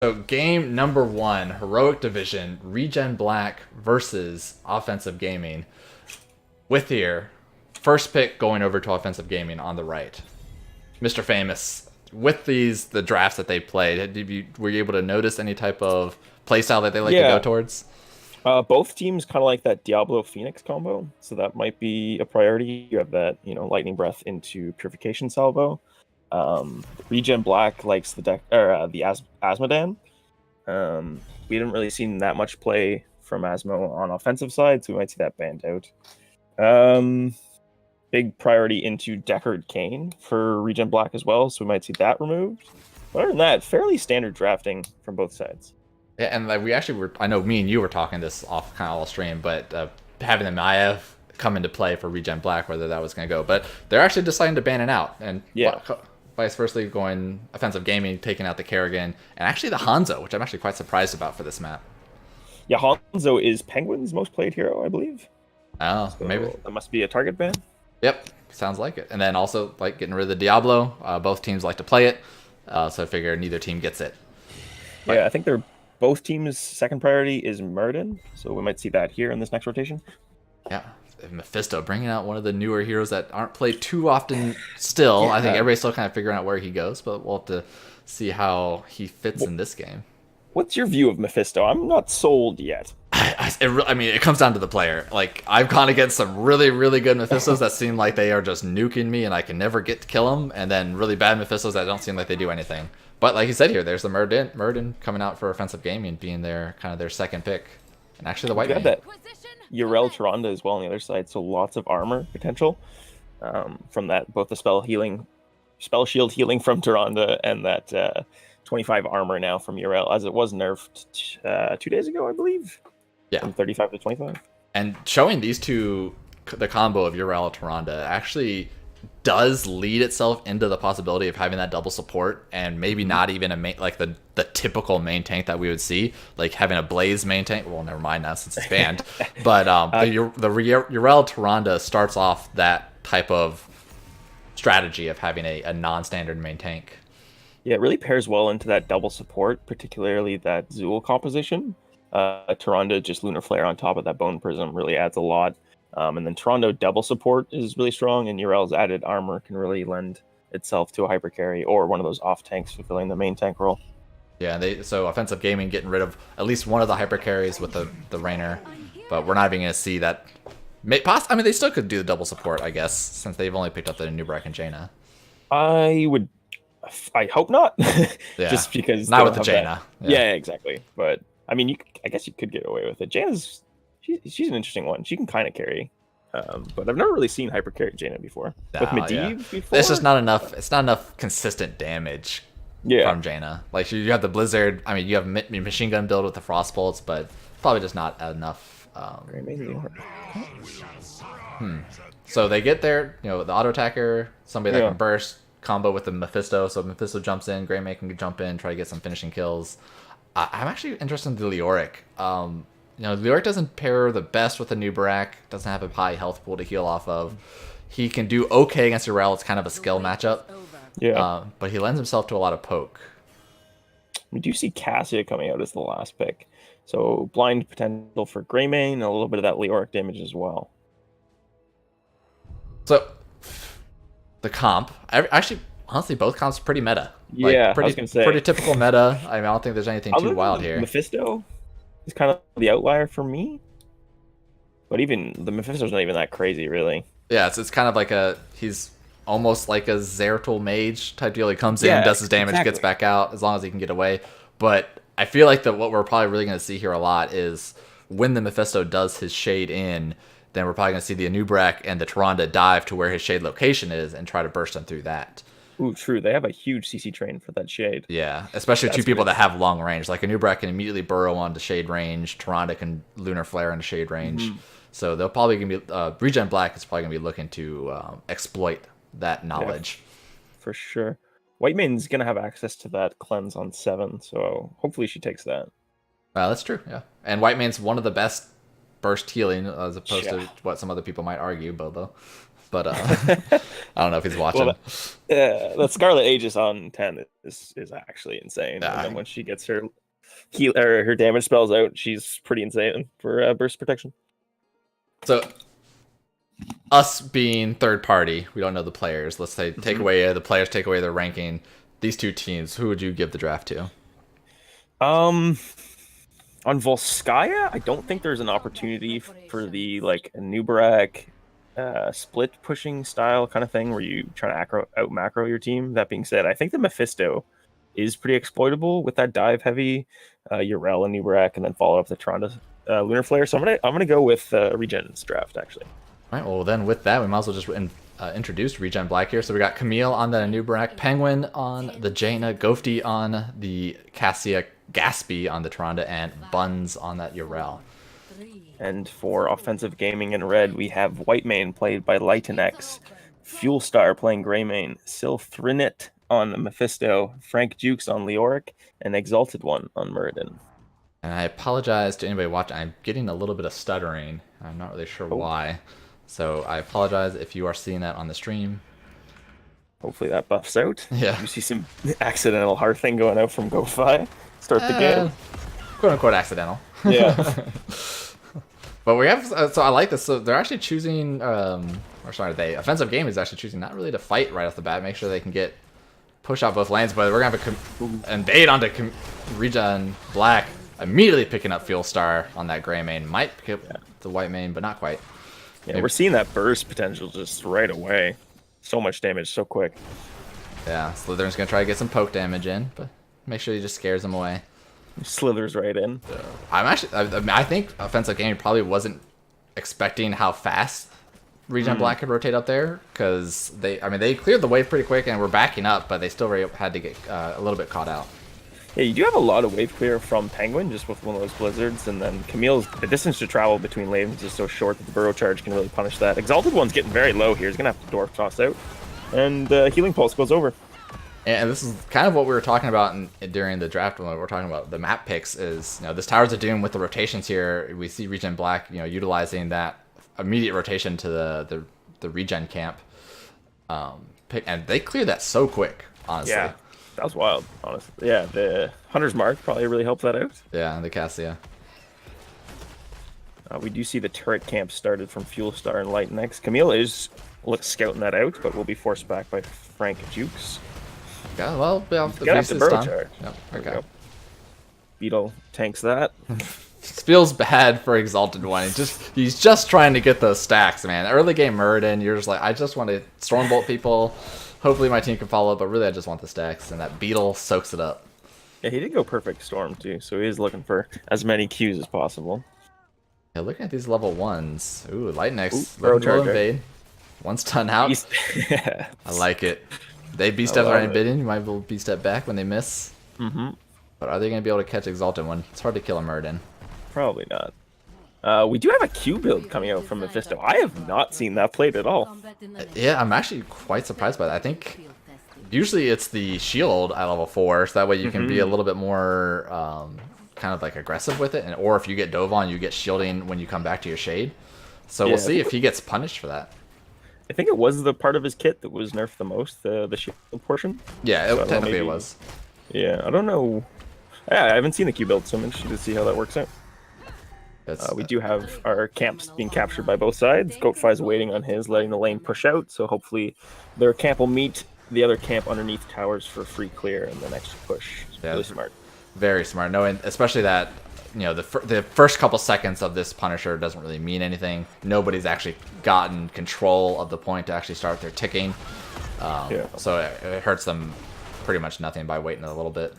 So game number one, Heroic Division, ReGen Black versus Offensive Gaming. With here, first pick going over to Offensive Gaming on the right. Mr. Famous, with the drafts that they played, were you able to notice any type of playstyle that they like to go Yeah, towards? both teams kind of like that Diablo Phoenix combo, so that might be a priority. You have that, Lightning Breath into Purification Salvo. Regen Black likes the deck or the Asmodan. We didn't really see that much play from Asmo on offensive side, so we might see that banned out. Um, Big priority into Deckard Kane for Regen Black as well, so we might see that removed. But other than that, fairly standard drafting from both sides. Yeah, and like we actually were, I know me and you were talking this off kind of all stream, but having the Maiev come into play for Regen Black, whether that was going to go. But they're actually deciding to ban it out. And Yeah, vice versa, going Offensive Gaming, taking out the Kerrigan, and actually the Hanzo, which I'm actually quite surprised about for this map. yeah. Hanzo is Penguin's most played hero, I believe. Oh, maybe. So that must be a target ban. Yep, sounds like it. And then also, like, getting rid of the Diablo. Both teams like to play it, so I figure neither team gets it. Yeah, But I think they're both teams' second priority is Murden, so we might see that here in this next rotation. yeah, Mephisto bringing out one of the newer heroes that aren't played too often still. I think Yeah. everybody's still kind of figuring out where he goes, but we'll have to see how he fits in this game. What's your view of Mephisto? I'm not sold yet. I mean, it comes down to the player. Like, I've gone against some really, really good Mephistos that seem like they are just nuking me and I can never get to kill them, and then really bad Mephistos that don't seem like they do anything. But like you said here, there's the Murden coming out for Offensive Gaming, being their kind of their second pick. And actually the White You have Man. that Yrel Tyrande as well on the other side, so lots of armor potential from that, both the spell shield healing from Tyrande and that 25 armor now from Yrel, as it was nerfed 2 days ago, I believe, Yeah. from 35 to 25. And showing these two, the combo of Yrel Tyrande, actually does lead itself into the possibility of having that double support and maybe not even like the typical main tank that we would see, like having a Blaze main tank. Well, never mind now since it's banned. But the Yrel Tyrande starts off that type of strategy of having a non-standard main tank. Yeah, it really pairs well into that double support, particularly that Zool composition. Tyrande, just Lunar Flare on top of that Bone Prism really adds a lot. And then Toronto double support is really strong, and Yrel's added armor can really lend itself to a hyper carry or one of those off tanks fulfilling the main tank role. Yeah, so Offensive Gaming getting rid of at least one of the hyper carries with the Rainer, but we're not even going to see that. I mean, they still could do the double support, I guess, since they've only picked up the Nubrak and Jaina. I hope not, Yeah, just because not they with don't the have Jaina. that. Yeah, exactly. But I mean, I guess you could get away with it. She's an interesting one. She can kind of carry, but I've never really seen hyper carry Jaina before. With No, yeah. Medivh before, It's just not enough. It's not enough consistent damage yeah. from Jaina. Like you have the Blizzard. I mean, you have machine gun build with the frost bolts, but probably just not enough. Very amazing. So they get there, the auto attacker, somebody that Yeah. can burst, combo with the Mephisto. So Mephisto jumps in, Greymane can jump in, try to get some finishing kills. I'm actually interested in the Leoric. Leoric doesn't pair the best with the Nubarak, doesn't have a high health pool to heal off of. He can do okay against Yrel. It's kind of a skill matchup. Yeah. But he lends himself to a lot of poke. We do see Cassia coming out as the last pick. So blind potential for Greymane and a little bit of that Leoric damage as well. So the comp, actually, honestly, both comps pretty meta. Yeah, pretty, I was gonna say. pretty typical meta. I mean, I don't think there's anything Other too than wild the here. Mephisto is kind of the outlier for me. But even the Mephisto's not even that crazy, really. Yeah, it's kind of like he's almost like a Zeratul mage type deal. He comes Yeah, in, does his damage, exactly. gets back out as long as he can get away. But I feel like what we're probably really going to see here a lot is when the Mephisto does his shade in, then we're probably going to see the Anubrak and the Tyrande dive to where his shade location is and try to burst him through that. Ooh, true. They have a huge CC train for that shade. Yeah, especially two That's people good. that have long range. Like Anubrak can immediately burrow onto shade range. Tyrande can lunar flare into shade range. So they'll probably gonna be Regen Black is probably gonna be looking to exploit that knowledge. For sure. White Main's gonna have access to that cleanse on 7, so hopefully she takes that. That's true. Yeah, and White Man's one of the best burst healing as opposed Yeah. to what some other people might argue, Bobo. but I don't know if he's watching. Well, the Scarlet Aegis on 10 is actually insane. And then when she gets her heal or her damage spells out, she's pretty insane for burst protection. So, us being third party, we don't know the players. Let's say take away the players, take away their ranking. These two teams, who would you give the draft to? On Volskaya, I don't think there's an opportunity for the like Nubarak split pushing style kind of thing where you try to out macro your team. That being said, I think the Mephisto is pretty exploitable with that dive heavy Urel and Nubarak, and then follow up the Tronda Lunar Flare. So I'm gonna go with ReGen's draft actually. All right. Well, then with that, we might as well just introduce ReGen Black here. So we got Camille on the Nubarak, Penguin on the Jaina, Gofty on the Cassia, Gatsby on the Tronda, and Buns on that Urel. And for offensive gaming in red, we have Whitemane played by Lightinex, Fuelstar playing Greymane, Silthrinit on the Mephisto, Frank Jukes on Leoric, and Exalted One on Muradin. And I apologize to anybody watching. I'm getting a little bit of stuttering. I'm not really sure why. So I apologize if you are seeing that on the stream. Hopefully that buffs out. Yeah. You see some accidental hearthing going out from GoFi. Start the game. Quote unquote accidental. Yeah. But we have, so I like this. So they're actually choosing, offensive game is actually choosing not really to fight right off the bat, make sure they can push out both lanes, but we're going to have a invade onto ReGen Black, immediately picking up Fuelstar on that Greymane. Might pick up the Whitemane, but not quite. Yeah, maybe. We're seeing that burst potential just right away. So much damage so quick. Yeah, Slytherin's going to try to get some poke damage in, but make sure he just scares them away. Slithers right in. I think offensive game probably wasn't expecting how fast ReGen Black could rotate up there, because they cleared the wave pretty quick and were backing up, but they still had to get a little bit caught out. Yeah, you do have a lot of wave clear from Penguin just with one of those blizzards, and then Camille's the distance to travel between lanes is so short that the burrow charge can really punish that. Exalted One's getting very low here. He's gonna have to dwarf toss out, and Healing Pulse goes over. And this is kind of what we were talking about during the draft when we were talking about the map picks. Is this Towers of Doom with the rotations here? We see ReGen Black, utilizing that immediate rotation to the ReGen camp, and they cleared that so quick. Honestly, yeah, that was wild. Honestly, yeah, the Hunter's Mark probably really helped that out. Yeah, and the Cassia. We do see the turret camp started from Fuelstar and Lightinex. Camille is scouting that out, but will be forced back by Frank Jukes. Yeah, well, the burrow charge. Yep, okay. Beetle tanks that. Feels bad for Exalted One. He's just trying to get those stacks, man. Early game Muradin, you're just like, I just want to Stormbolt people. Hopefully my team can follow up, but really I just want the stacks, and that Beetle soaks it up. Yeah, he did go perfect Storm too, so he is looking for as many Qs as possible. Yeah, looking at these level 1s. Ooh, Lightinex. Burrow charge invade. One stun out. Yeah. I like it. They B-step right in bidding. You might be able to B-step back when they miss. But are they going to be able to catch Exalted One? It's hard to kill a Muradin. Probably not. We do have a Q build coming out from Mephisto. I have not seen that played at all. Yeah, I'm actually quite surprised by that. I think usually it's the shield at level 4, so that way you can be a little bit more kind of like aggressive with it. Or if you get dove on, you get shielding when you come back to your shade. So we'll see if he gets punished for that. I think it was the part of his kit that was nerfed the most, the shield portion. Yeah, technically it was. Yeah, I don't know. Yeah, I haven't seen the Q build, so I'm interested to see how that works out. We do have our camps being captured by both sides. GoatFi's waiting on his, letting the lane push out, so hopefully their camp will meet the other camp underneath towers for free clear and the next push. It's really smart. Very smart. Knowing, especially that the first couple seconds of this Punisher doesn't really mean anything. Nobody's actually gotten control of the point to actually start their ticking. So it hurts them pretty much nothing by waiting a little bit.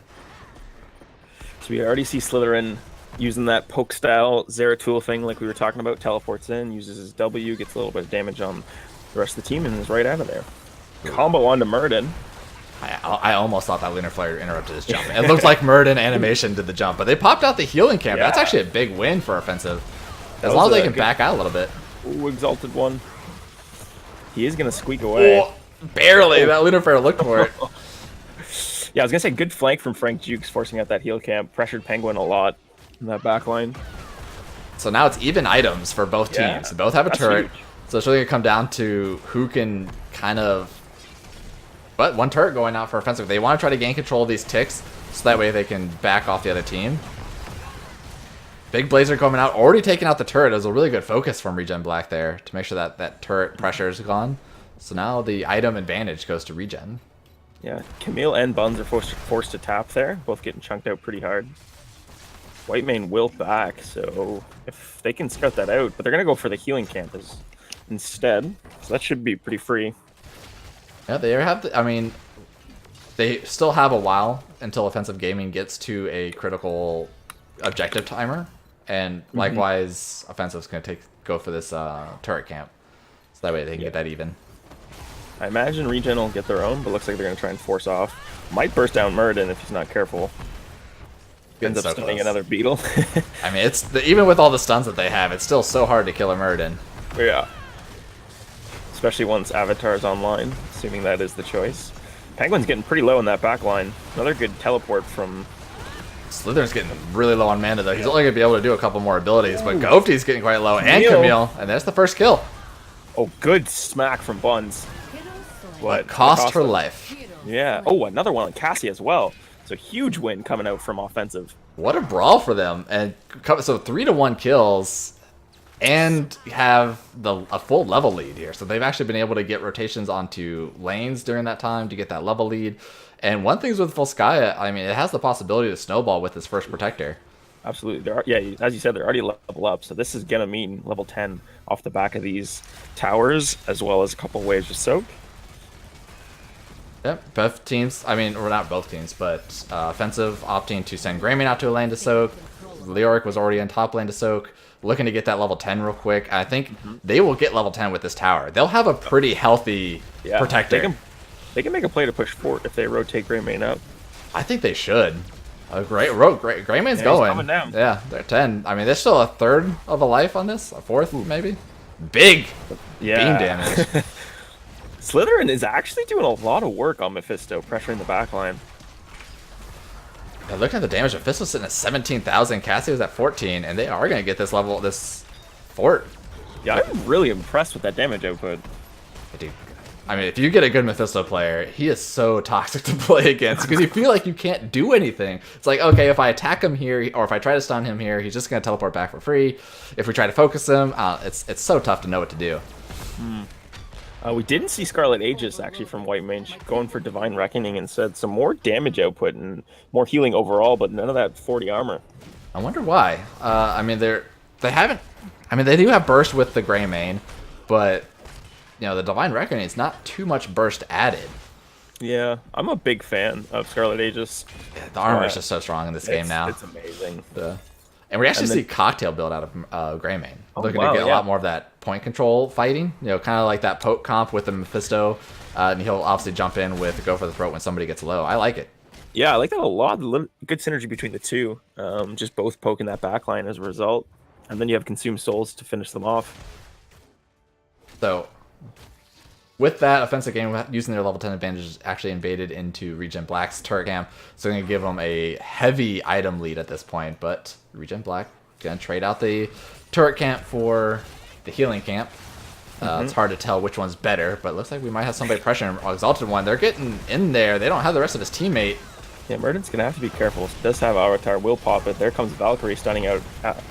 So we already see Slytherin using that poke style Zeratul thing like we were talking about. Teleports in, uses his W, gets a little bit of damage on the rest of the team, and is right out of there. Combo onto Muradin. I almost thought that Lunar Flare interrupted his jump. It looked like Muradin animation did the jump, but they popped out the healing camp. Yeah. That's actually a big win for offensive. As long as they can back out a little bit. Ooh, Exalted One. He is going to squeak away. Oh, barely. That Lunar Flare looked for it. Yeah, I was going to say, good flank from Frank Jukes forcing out that heal camp. Pressured Penguin a lot in that back line. So now it's even items for both teams. Both have a turret. Huge. So it's really gonna come down to who can kind of. But one turret going out for offensive. They want to try to gain control of these ticks, so that way they can back off the other team. Big Blazer coming out, already taking out the turret. It was a really good focus from ReGen Black there to make sure that that turret pressure is gone. So now the item advantage goes to ReGen. Yeah, Camille and Buns are forced to tap there, both getting chunked out pretty hard. White main will back, so if they can scout that out, but they're going to go for the healing camp instead, so that should be pretty free. Yeah, they have. I mean, they still have a while until offensive gaming gets to a critical objective timer, and likewise, offensive's going to go for this turret camp, so that way they can get that even. I imagine ReGen will get their own, but looks like they're going to try and force off. Might burst down Muradin if he's not careful. Ends up stunning another beetle. I mean, even with all the stuns that they have, it's still so hard to kill a Muradin. Yeah. Especially once Avatar's online, assuming that is the choice. Penguin's getting pretty low in that back line. Another good teleport from... Slytherin's getting really low on mana, though. He's only going to be able to do a couple more abilities, but Goatee's getting quite low, and Camille, and there's the first kill. Oh, good smack from Buns. What cost her life. Yeah. Oh, another one on Cassie as well. So huge win coming out from offensive. What a brawl for them. And so 3-1 kills and have a full level lead here. So they've actually been able to get rotations onto lanes during that time to get that level lead. And one thing's with Volskaya, I mean, it has the possibility to snowball with its first protector. Absolutely. Yeah, as you said, they're already level up. So this is going to mean level 10 off the back of these towers, as well as a couple waves of soak. Yep, both teams, I mean, or not both teams, but offensive opting to send Greymane out to a lane to soak. Leoric was already in top lane to soak, looking to get that level 10 real quick. I think they will get level 10 with this tower. They'll have a pretty healthy protector. They can make a play to push fort if they rotate Greymane up. I think they should. Greymane's going. Coming down. Yeah, they're 10. I mean, there's still a third of a life on this, a fourth maybe. Big beam damage. Slytherin is actually doing a lot of work on Mephisto, pressuring the backline. Yeah, looking at the damage, Mephisto's sitting at 17,000, Cassie was at 14, and they are going to get this level, this fort. Yeah, I'm really impressed with that damage output. Dude, I mean, if you get a good Mephisto player, he is so toxic to play against, because you feel like you can't do anything. It's like, okay, if I attack him here, or if I try to stun him here, he's just going to teleport back for free. If we try to focus him, it's so tough to know what to do. We didn't see Scarlet Aegis, actually, from White Mage, going for Divine Reckoning instead. Some more damage output and more healing overall, but none of that 40 armor. I wonder why. I mean, they do have burst with the Greymane, but, you know, the Divine Reckoning is not too much burst added. Yeah, I'm a big fan of Scarlet Aegis. Yeah, the armor is just so strong in this game now. It's amazing. And we actually see Cocktail build out of Greymane. Looking to get a lot more of that point control fighting. You know, kind of like that poke comp with the Mephisto. And he'll obviously jump in with go for the throat when somebody gets low. I like it. Yeah, I like that a lot. Good synergy between the two. Just both poking that backline as a result. And then you have Consume Souls to finish them off. So, with that, offensive game using their level 10 advantage actually invaded into ReGen Black's turret camp. So they're going to give them a heavy item lead at this point. But ReGen Black going to trade out the turret camp for the healing camp. It's hard to tell which one's better, but it looks like we might have somebody pressuring Exalted One. They're getting in there. They don't have the rest of his teammate. Yeah, Muradin's going to have to be careful. He does have Avatar, will pop it. There comes Valkyrie stunning out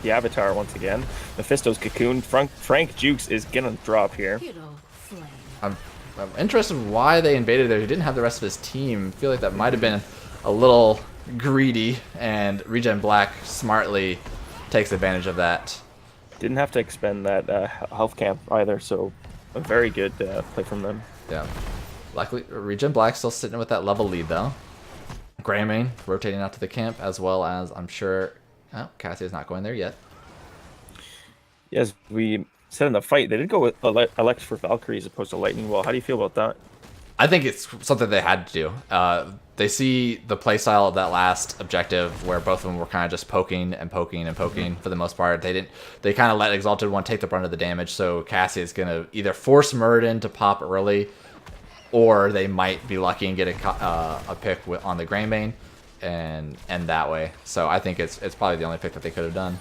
the Avatar once again. Mephisto's cocoon. Frank Jukes is going to drop here. I'm interested in why they invaded there. He didn't have the rest of his team. I feel like that might have been a little greedy, and ReGen Black smartly takes advantage of that. Didn't have to expend that health camp either, so a very good play from them. Yeah. Luckily, ReGen Black still sitting with that level lead, though. Greymane rotating out to the camp, as well as, I'm sure... Oh, Cassie is not going there yet. Yes, we said in the fight, they did go with Elect for Valkyrie as opposed to Lightning Wall. How do you feel about that? I think it's something they had to do. They see the playstyle of that last objective where both of them were kind of just poking and poking and poking for the most part. They kind of let Exalted One take the brunt of the damage, so Cassie is going to either force Muradin to pop early, or they might be lucky and get a pick on the Greymane and end that way. So I think it's probably the only pick that they could have done.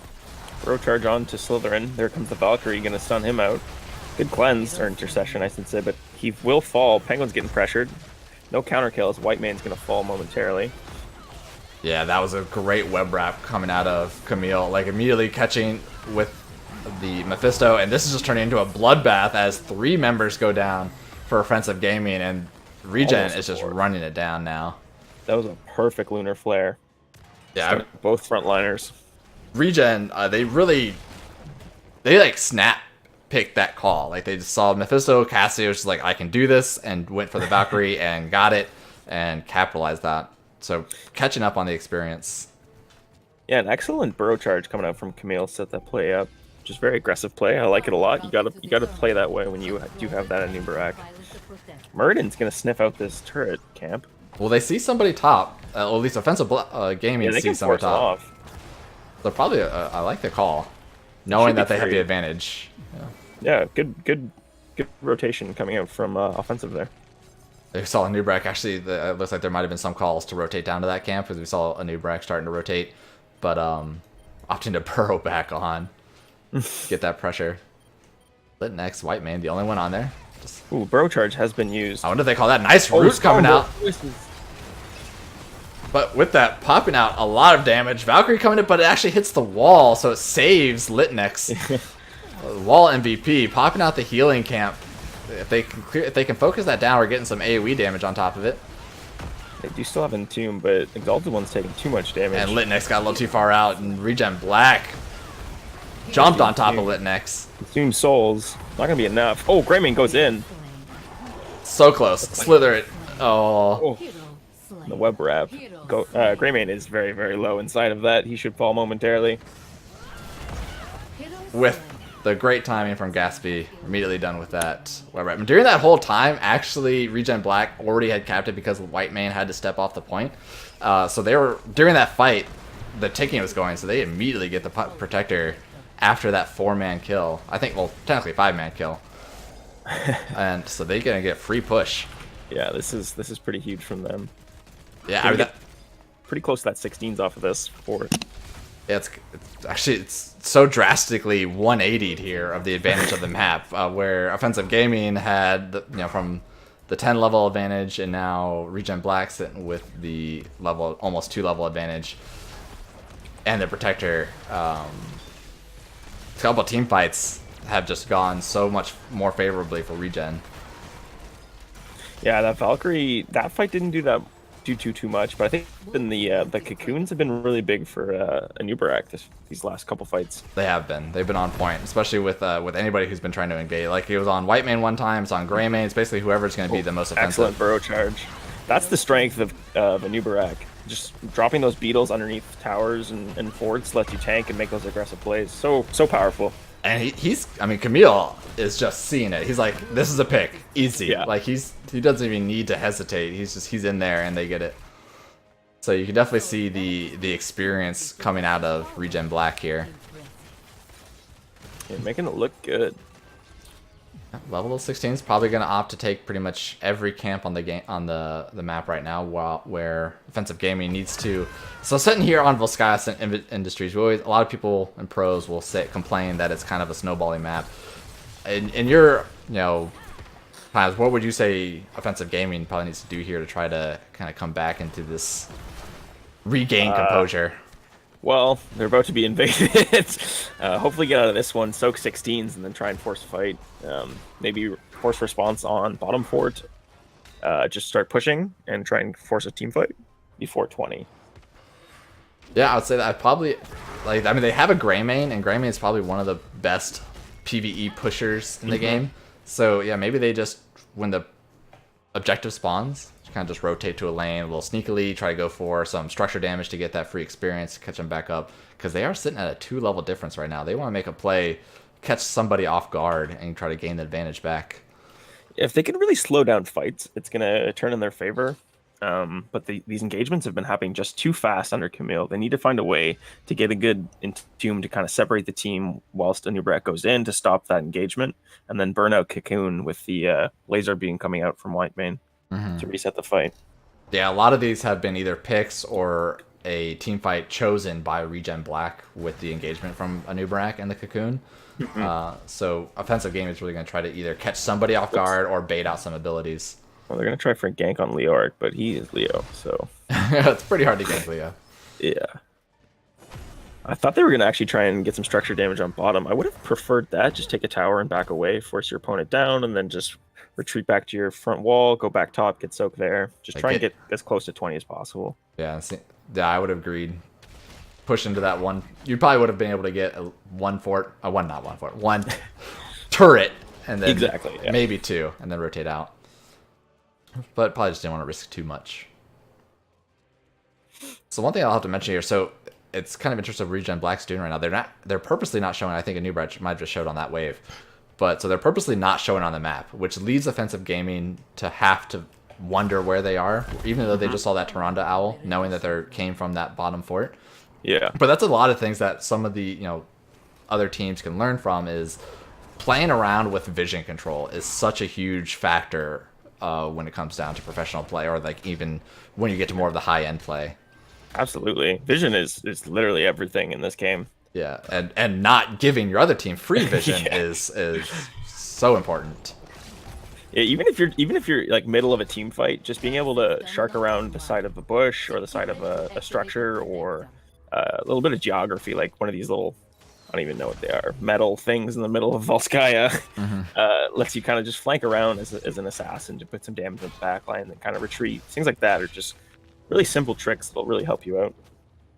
Throw charge on to Slytherin. There comes the Valkyrie, going to stun him out. Good cleanse, or intercession, I should say, but he will fall. Penguin's getting pressured. No counter kills. White man's going to fall momentarily. Yeah, that was a great web wrap coming out of Camille. Like, immediately catching with the Mephisto, and this is just turning into a bloodbath as 3 members go down for offensive gaming, and ReGen is just running it down now. That was a perfect lunar flare. Yeah, both frontliners. ReGen, they like snap picked that call. Like, they just saw Mephisto, Cassio was just like, I can do this, and went for the Valkyrie and got it and capitalized that. So catching up on the experience. Yeah, an excellent burrow charge coming out from Camille. Set that play up. Just very aggressive play. I like it a lot. You gotta play that way when you do have that in Nubarak. Muradin's gonna sniff out this turret camp. Well, they see somebody top. At least offensive gaming they see somebody top. Off. So probably I like the call, knowing that they have the advantage. Yeah, good rotation coming out from offensive there. We saw a Nubarak actually. It looks like there might have been some calls to rotate down to that camp because we saw a Nubarak starting to rotate, but opting to burrow back on, get that pressure. Lit next, White Man, the only one on there. Ooh, burrow charge has been used. I wonder if they call that nice roots coming out. But with that popping out a lot of damage, Valkyrie coming in, but it actually hits the wall, so it saves Litnex. Wall MVP popping out the healing camp. If they can focus that down, we're getting some AoE damage on top of it. They do still have Entomb, but Exalted One's taking too much damage. And Litnex got a little too far out, and ReGen Black jumped on top of Litnex. Entomb Souls, not gonna be enough. Oh, Greymane goes in. So close. Slither it. Oh. The web wrap. Greymane is very, very low inside of that. He should fall momentarily. With the great timing from Gatsby, immediately done with that web wrap. And during that whole time, actually, ReGen Black already had capped it because White Man had to step off the point. So they were, during that fight, the ticking was going, so they immediately get the Protector after that 4-man kill. I think, well, technically 5-man kill. And so they're gonna get free push. Yeah, this is pretty huge from them. Yeah, I mean, pretty close to that 16s off of this fort. Yeah, it's actually so drastically 180'd here of the advantage of the map, where Offensive Gaming had from the 10 level advantage, and now ReGen Black sitting with the almost 2 level advantage, and the Protector. A couple of team fights have just gone so much more favorably for ReGen. Yeah, that Valkyrie, that fight didn't do too much, but I think in the cocoons have been really big for Nubarak these last couple fights. They have been. They've been on point, especially with anybody who's been trying to invade. Like, it was on White Man one time, it's on Greymane. It's basically whoever's going to be the most offensive. Excellent burrow charge. That's the strength of Nubarak. Just dropping those beetles underneath towers and forts lets you tank and make those aggressive plays. So powerful. And I mean, Camille is just seeing it. He's like, this is a pick, easy. Yeah. Like, he doesn't even need to hesitate. He's in there, and they get it. So you can definitely see the experience coming out of ReGen Black here. Yeah, making it look good. Level of 16 is probably going to opt to take pretty much every camp on the map right now, where Offensive Gaming needs to. So sitting here on Volskaya and Industries, a lot of people and pros will complain that it's kind of a snowballing map. In your plans, what would you say Offensive Gaming probably needs to do here to try to kind of come back into this regain composure? Well, they're about to be invaded. Hopefully get out of this one, soak 16s, and then try and force a fight. Maybe force response on bottom fort. Just start pushing and try and force a team fight before 20. Yeah, I would say that I probably, I mean, they have a Greymane, and Greymane is probably one of the best PvE pushers in the game. So, yeah, maybe they just, when the objective spawns, kind of just rotate to a lane a little sneakily, try to go for some structure damage to get that free experience, catch them back up, because they are sitting at a 2-level difference right now. They want to make a play, catch somebody off guard, and try to gain the advantage back. If they can really slow down fights, it's going to turn in their favor. But these engagements have been happening just too fast under Camille. They need to find a way to get a good Entomb to kind of separate the team whilst a Nubarak goes in to stop that engagement, and then burn out Cocoon with the laser beam coming out from White Mane. To reset the fight. Yeah, a lot of these have been either picks or a team fight chosen by ReGen Black with the engagement from Anubarak and the Cocoon. So offensive game is really going to try to either catch somebody off guard or bait out some abilities. Well, they're going to try for a gank on Leoric, but he is Leo, so... It's pretty hard to gank Leo. Yeah. I thought they were going to actually try and get some structure damage on bottom. I would have preferred that. Just take a tower and back away, force your opponent down, and then just retreat back to your front wall, go back top, get soaked there. Just try and get as close to 20 as possible. Yeah, I would have agreed. Push into that one. You probably would have been able to get one turret, and then exactly, yeah. maybe two, and then rotate out. But probably just didn't want to risk too much. So one thing I'll have to mention here, so it's kind of interesting what ReGen Black's doing right now. They're purposely not showing. I think a new might have just showed on that wave, but so they're purposely not showing on the map, which leads offensive gaming to have to wonder where they are, even though they just saw that Tyrande owl, knowing that they came from that bottom fort. Yeah, but that's a lot of things that some of the other teams can learn from. Is playing around with vision control is such a huge factor when it comes down to professional play, or like even when you get to more of the high end play. Absolutely, vision is literally everything in this game. Yeah, and not giving your other team free vision is so important. Yeah, even if you're like middle of a team fight, just being able to shark around the side of a bush or the side of a structure, or a little bit of geography, like one of these little, I don't even know what they are, metal things in the middle of Volskaya, lets you kind of just flank around as an assassin to put some damage in the backline and then kind of retreat. Things like that are just really simple tricks that'll really help you out.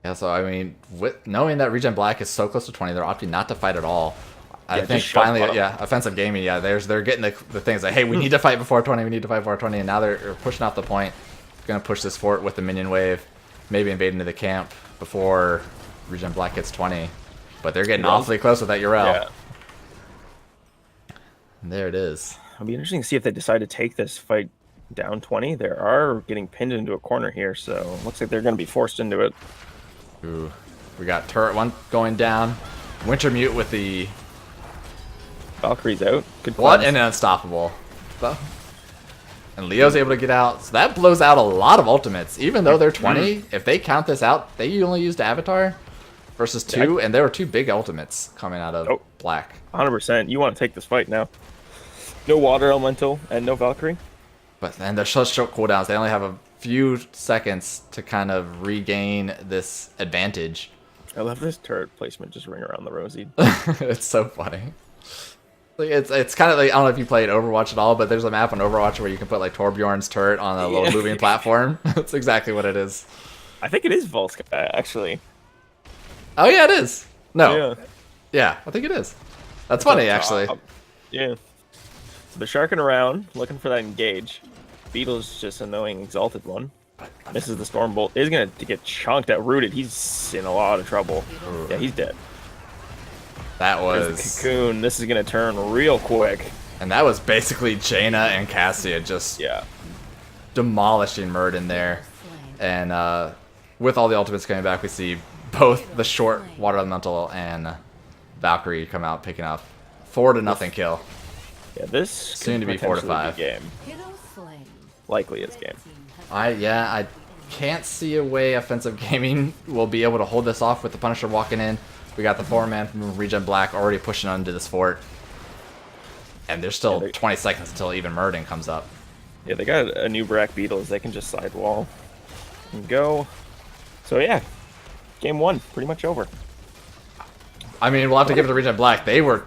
Yeah, so I mean, with knowing that ReGen Black is so close to 20, they're opting not to fight at all. I think finally, offensive gaming, they're getting the things like, hey, we need to fight before 20, we need to fight before 20, and now they're pushing off the point. Going to push this fort with the minion wave, maybe invade into the camp before ReGen Black gets 20. But they're getting awfully close with that Urel. Yeah. And there it is. It'll be interesting to see if they decide to take this fight down 20. They are getting pinned into a corner here, so looks like they're going to be forced into it. Ooh, we got turret one going down. Wintermute with the... Valkyrie's out. Good What class. an unstoppable. And Leo's able to get out. So that blows out a lot of ultimates. Even though they're 20, if they count this out, they only used Avatar versus 2, and there were 2 big ultimates coming out of Black. 100%. You want to take this fight now. No Water Elemental and no Valkyrie. But then they're such short cooldowns. They only have a few seconds to kind of regain this advantage. I love this turret placement, just ring around the rosy. It's so funny. Like it's kind of like, I don't know if you played Overwatch at all, but there's a map on Overwatch where you can put like Torbjorn's turret on a little moving platform. That's exactly what it is. I think it is Volsk, actually. Oh yeah, it is. No. Yeah. Yeah, I think it is. That's funny, actually. Yeah. So they're sharking around, looking for that engage. Beetle's just annoying Exalted one. Misses the Stormbolt. Is going to get chunked at Rooted. He's in a lot of trouble. Yeah, he's dead. That was... There's the Cocoon. This is going to turn real quick. And that was basically Jaina and Cassia just demolishing Murden there. And with all the ultimates coming back, we see both the short Water Elemental and Valkyrie come out picking up 4-0 kill. Yeah, this soon to be 4-5 game. Likely is game. I can't see a way offensive gaming will be able to hold this off with the Punisher walking in. We got the 4-man from ReGen Black already pushing onto this fort. And there's still 20 seconds until even Murden comes up. Yeah, they got a new Brack Beetles. They can just sidewall and go. So yeah, game 1, pretty much over. I mean, we'll have to give it to ReGen Black. They were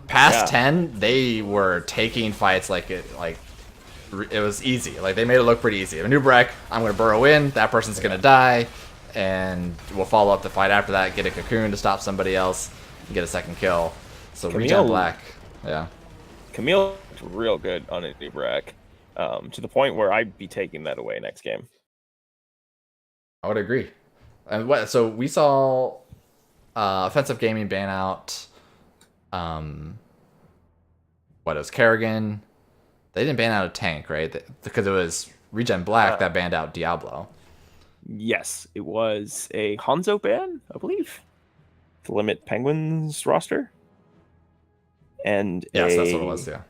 past 10. They were taking fights like it was easy. Like they made it look pretty easy. A new Brack, I'm gonna burrow in. That person's gonna die, and we'll follow up the fight after that. Get a Cocoon to stop somebody else, and get a second kill. So ReGen Black, Camille looked real good on a new Brack, to the point where I'd be taking that away next game. I would agree. And so we saw offensive gaming ban out. What it was Kerrigan. They didn't ban out a tank, right? Because it was ReGen Black that banned out Diablo. Yes, it was a Hanzo ban, I believe, to limit Penguins roster. And yes, that's what it was. Yeah,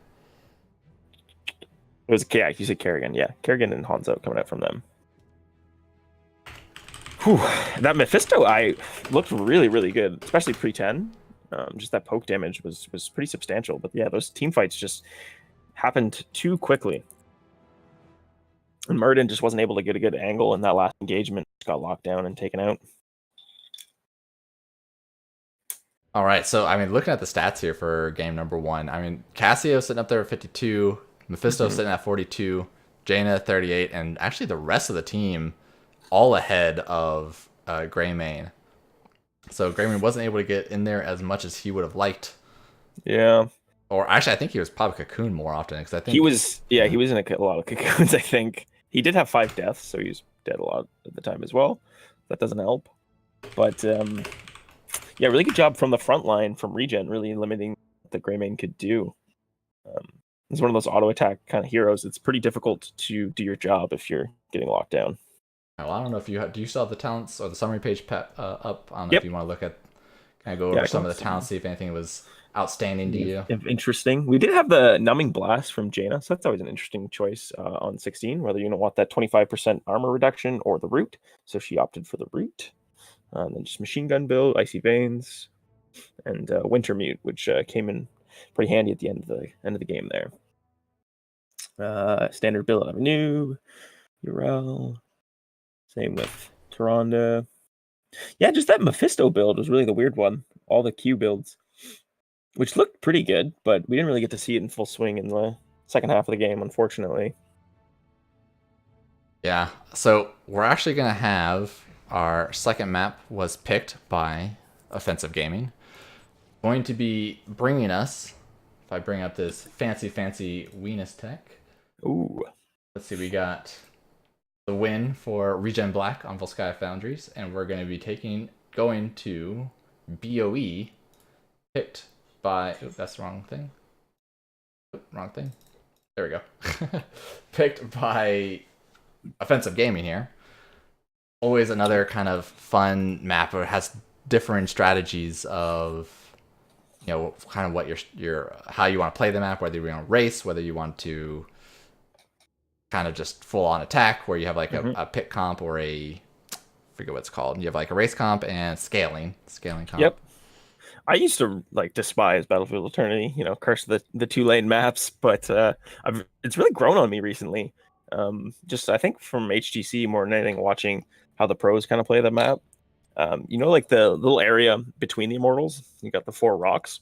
it was. Yeah, you said Kerrigan. Yeah, Kerrigan and Hanzo coming out from them. Whew, that Mephisto I looked really, really good, especially pre-10. Just that poke damage was pretty substantial. But yeah, those team fights just happened too quickly. And Murden just wasn't able to get a good angle in that last engagement. Just got locked down and taken out. All right, so I mean, looking at the stats here for game number 1, I mean, Cassio sitting up there at 52, Mephisto sitting at 42, Jaina at 38, and actually the rest of the team all ahead of Greymane. So Greymane wasn't able to get in there as much as he would have liked. Yeah. Or actually, I think he was probably cocooned more often because I think he was in a lot of cocoons. I think he did have 5 deaths, so he was dead a lot at the time as well. That doesn't help, but yeah, really good job from the front line from ReGen, really limiting what the Greymane could do. He's one of those auto attack kind of heroes. It's pretty difficult to do your job if you're getting locked down. Well, I don't know if do you still have the talents or the summary page up? I don't know Yep. if you want to look at, kind of go over some of the talents, see if anything was outstanding to you. Interesting. We did have the numbing blast from Jaina, so that's always an interesting choice on 16, whether you want that 25% armor reduction or the root. So she opted for the root. And then just machine gun build, icy veins, and winter mute, which came in pretty handy at the end of the game there. Standard build out of noob, Urel. Same with Taronda. Yeah, just that Mephisto build was really the weird one. All the Q builds, which looked pretty good, but we didn't really get to see it in full swing in the second half of the game, unfortunately. Yeah, so we're actually going to have our second map was picked by Offensive Gaming. Going to be bringing us, if I bring up this fancy Venus tech. Ooh. Let's see, we got the win for ReGen Black on Volskaya Foundries, and we're going to be going to BOE, picked by, that's the wrong thing. Wrong thing. There we go. Picked by Offensive Gaming here. Always another kind of fun map, or has different strategies of, you know, kind of what your how you want to play the map, whether you want to race, whether you want to kind of just full on attack, where you have like a pick comp or I forget what it's called. You have like a race comp and scaling comp. Yep. I used to like despise Battlefield Eternity, curse the 2-lane maps, but it's really grown on me recently. Just I think from HGC more than anything, watching how the pros kind of play the map. Like the little area between the immortals, you got the 4 rocks.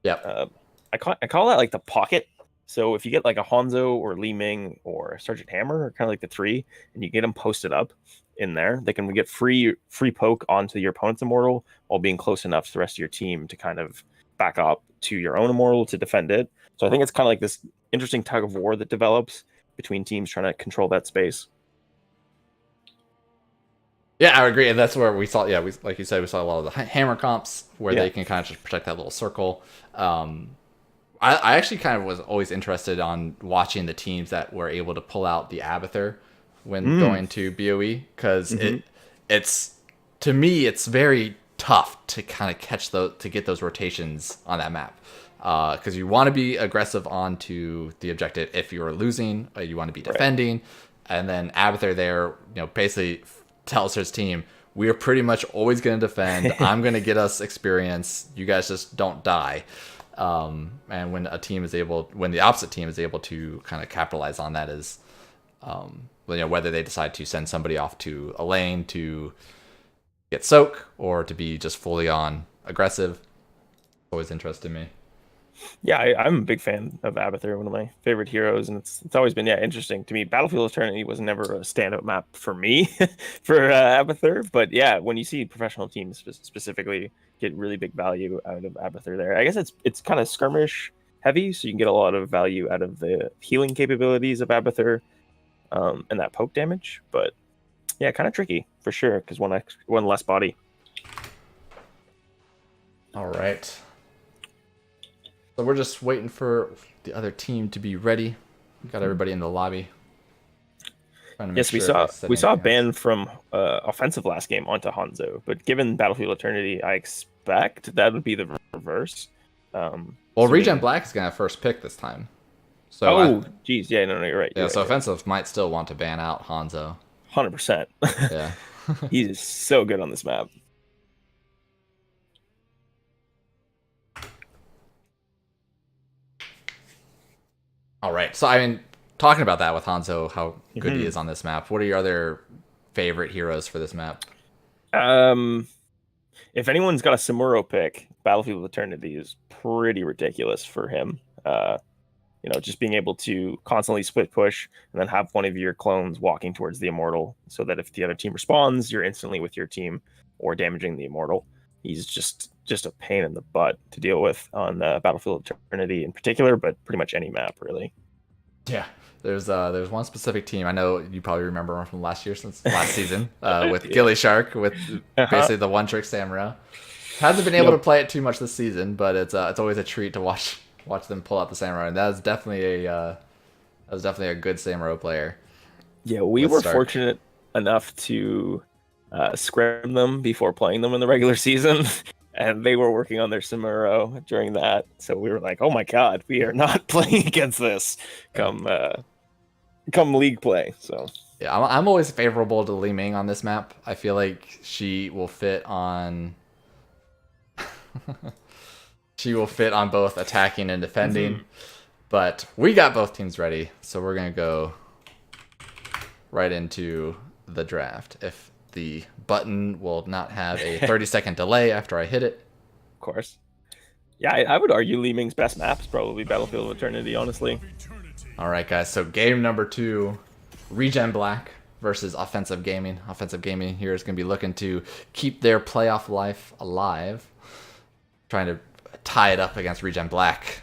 Yeah. I call that like the pocket. So if you get like a Hanzo or Li Ming or Sergeant Hammer, or kind of like the 3, and you get them posted up in there, they can get free poke onto your opponent's immortal while being close enough to the rest of your team to kind of back up to your own immortal to defend it. So I think it's kind of like this interesting tug of war that develops between teams trying to control that space. Yeah, I agree, and that's where we saw. Yeah, we like you said, we saw a lot of the hammer comps where they can kind of just protect that little circle. I actually kind of was always interested on watching the teams that were able to pull out the Abathur when going to BOE, because it's to me it's very tough to kind of get those rotations on that map, because you want to be aggressive onto the objective if you're losing, or you want to be defending, and then Abathur there, basically tells his team, we're pretty much always going to defend. I'm going to get us experience. You guys just don't die. And when the opposite team is able to kind of capitalize on that is, whether they decide to send somebody off to a lane to get soak or to be just fully on aggressive, always interested me. Yeah, I'm a big fan of Abathur, one of my favorite heroes, and it's always been interesting to me. Battlefield Eternity was never a standout map for me for Abathur, but yeah, when you see professional teams specifically get really big value out of Abathur there, I guess it's kind of skirmish heavy, so you can get a lot of value out of the healing capabilities of Abathur, and that poke damage. But yeah, kind of tricky for sure because one less body. All right. So we're just waiting for the other team to be ready. We got everybody in the lobby. Yes, we saw a ban from offensive last game onto Hanzo, but given Battlefield Eternity, I expect that would be the reverse. ReGen Black is gonna have first pick this time. So geez, yeah, no, you're right. Offensive might still want to ban out Hanzo. 100%. Yeah. He is so good on this map. All right. So I mean, talking about that with Hanzo, how good he Mhm. is on this map. What are your other favorite heroes for this map? Um, if anyone's got a Samuro pick, Battlefield of Eternity is pretty ridiculous for him. Just being able to constantly split push and then have one of your clones walking towards the immortal so that if the other team responds, you're instantly with your team or damaging the immortal. He's just a pain in the butt to deal with on Battlefield Eternity in particular, but pretty much any map really. Yeah. There's one specific team I know you probably remember from last year since last season with Yeah. Gilly Shark with Uh-huh. basically the one trick Samuro. Hasn't been able to Yep. play it too much this season, but it's always a treat to watch them pull out the Samurai, and that was definitely a good Samuro player Yeah, we with were Stark. fortunate enough to scrim them before playing them in the regular season, and they were working on their Samuro during that. So we were like, "Oh my god, we are not playing against this Yeah, come league play." So yeah, I'm always favorable to Li Ming on this map. I feel like she will fit on she will fit on both attacking and defending. Mhm. But we got both teams ready, so we're gonna go right into the draft. If the button will not have a 30-second delay after I hit it. Of course, yeah, I would argue Li Ming's best map is probably Battlefield of Eternity. Honestly, All right, guys. So game number 2, ReGen Black versus Offensive Gaming. Offensive Gaming here is going to be looking to keep their playoff life alive, trying to tie it up against ReGen Black.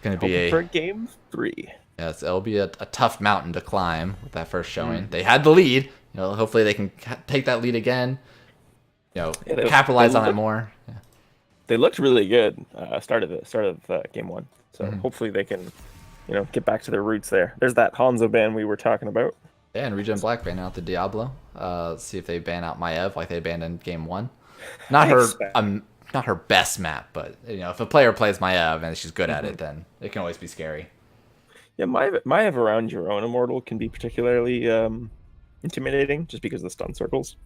Going to be hoping for game 3. yes, it'll be a tough mountain to climb with that first showing. Mm. They had the lead. Hopefully they can take that lead again. Yeah, Capitalize on it more. Yeah. they looked really good. Start of game 1. So Mhm. hopefully they can get back to their roots there. There's that Hanzo ban we were talking about. Yeah, and ReGen Black ban out the Diablo. See if they ban out Maev like they banned in game 1. Not I her, expect- not her best map, but if a player plays Maev and she's good at it, Mhm. then it can always be scary. Yeah, Maiev around your own immortal can be particularly intimidating just because of the stun circles.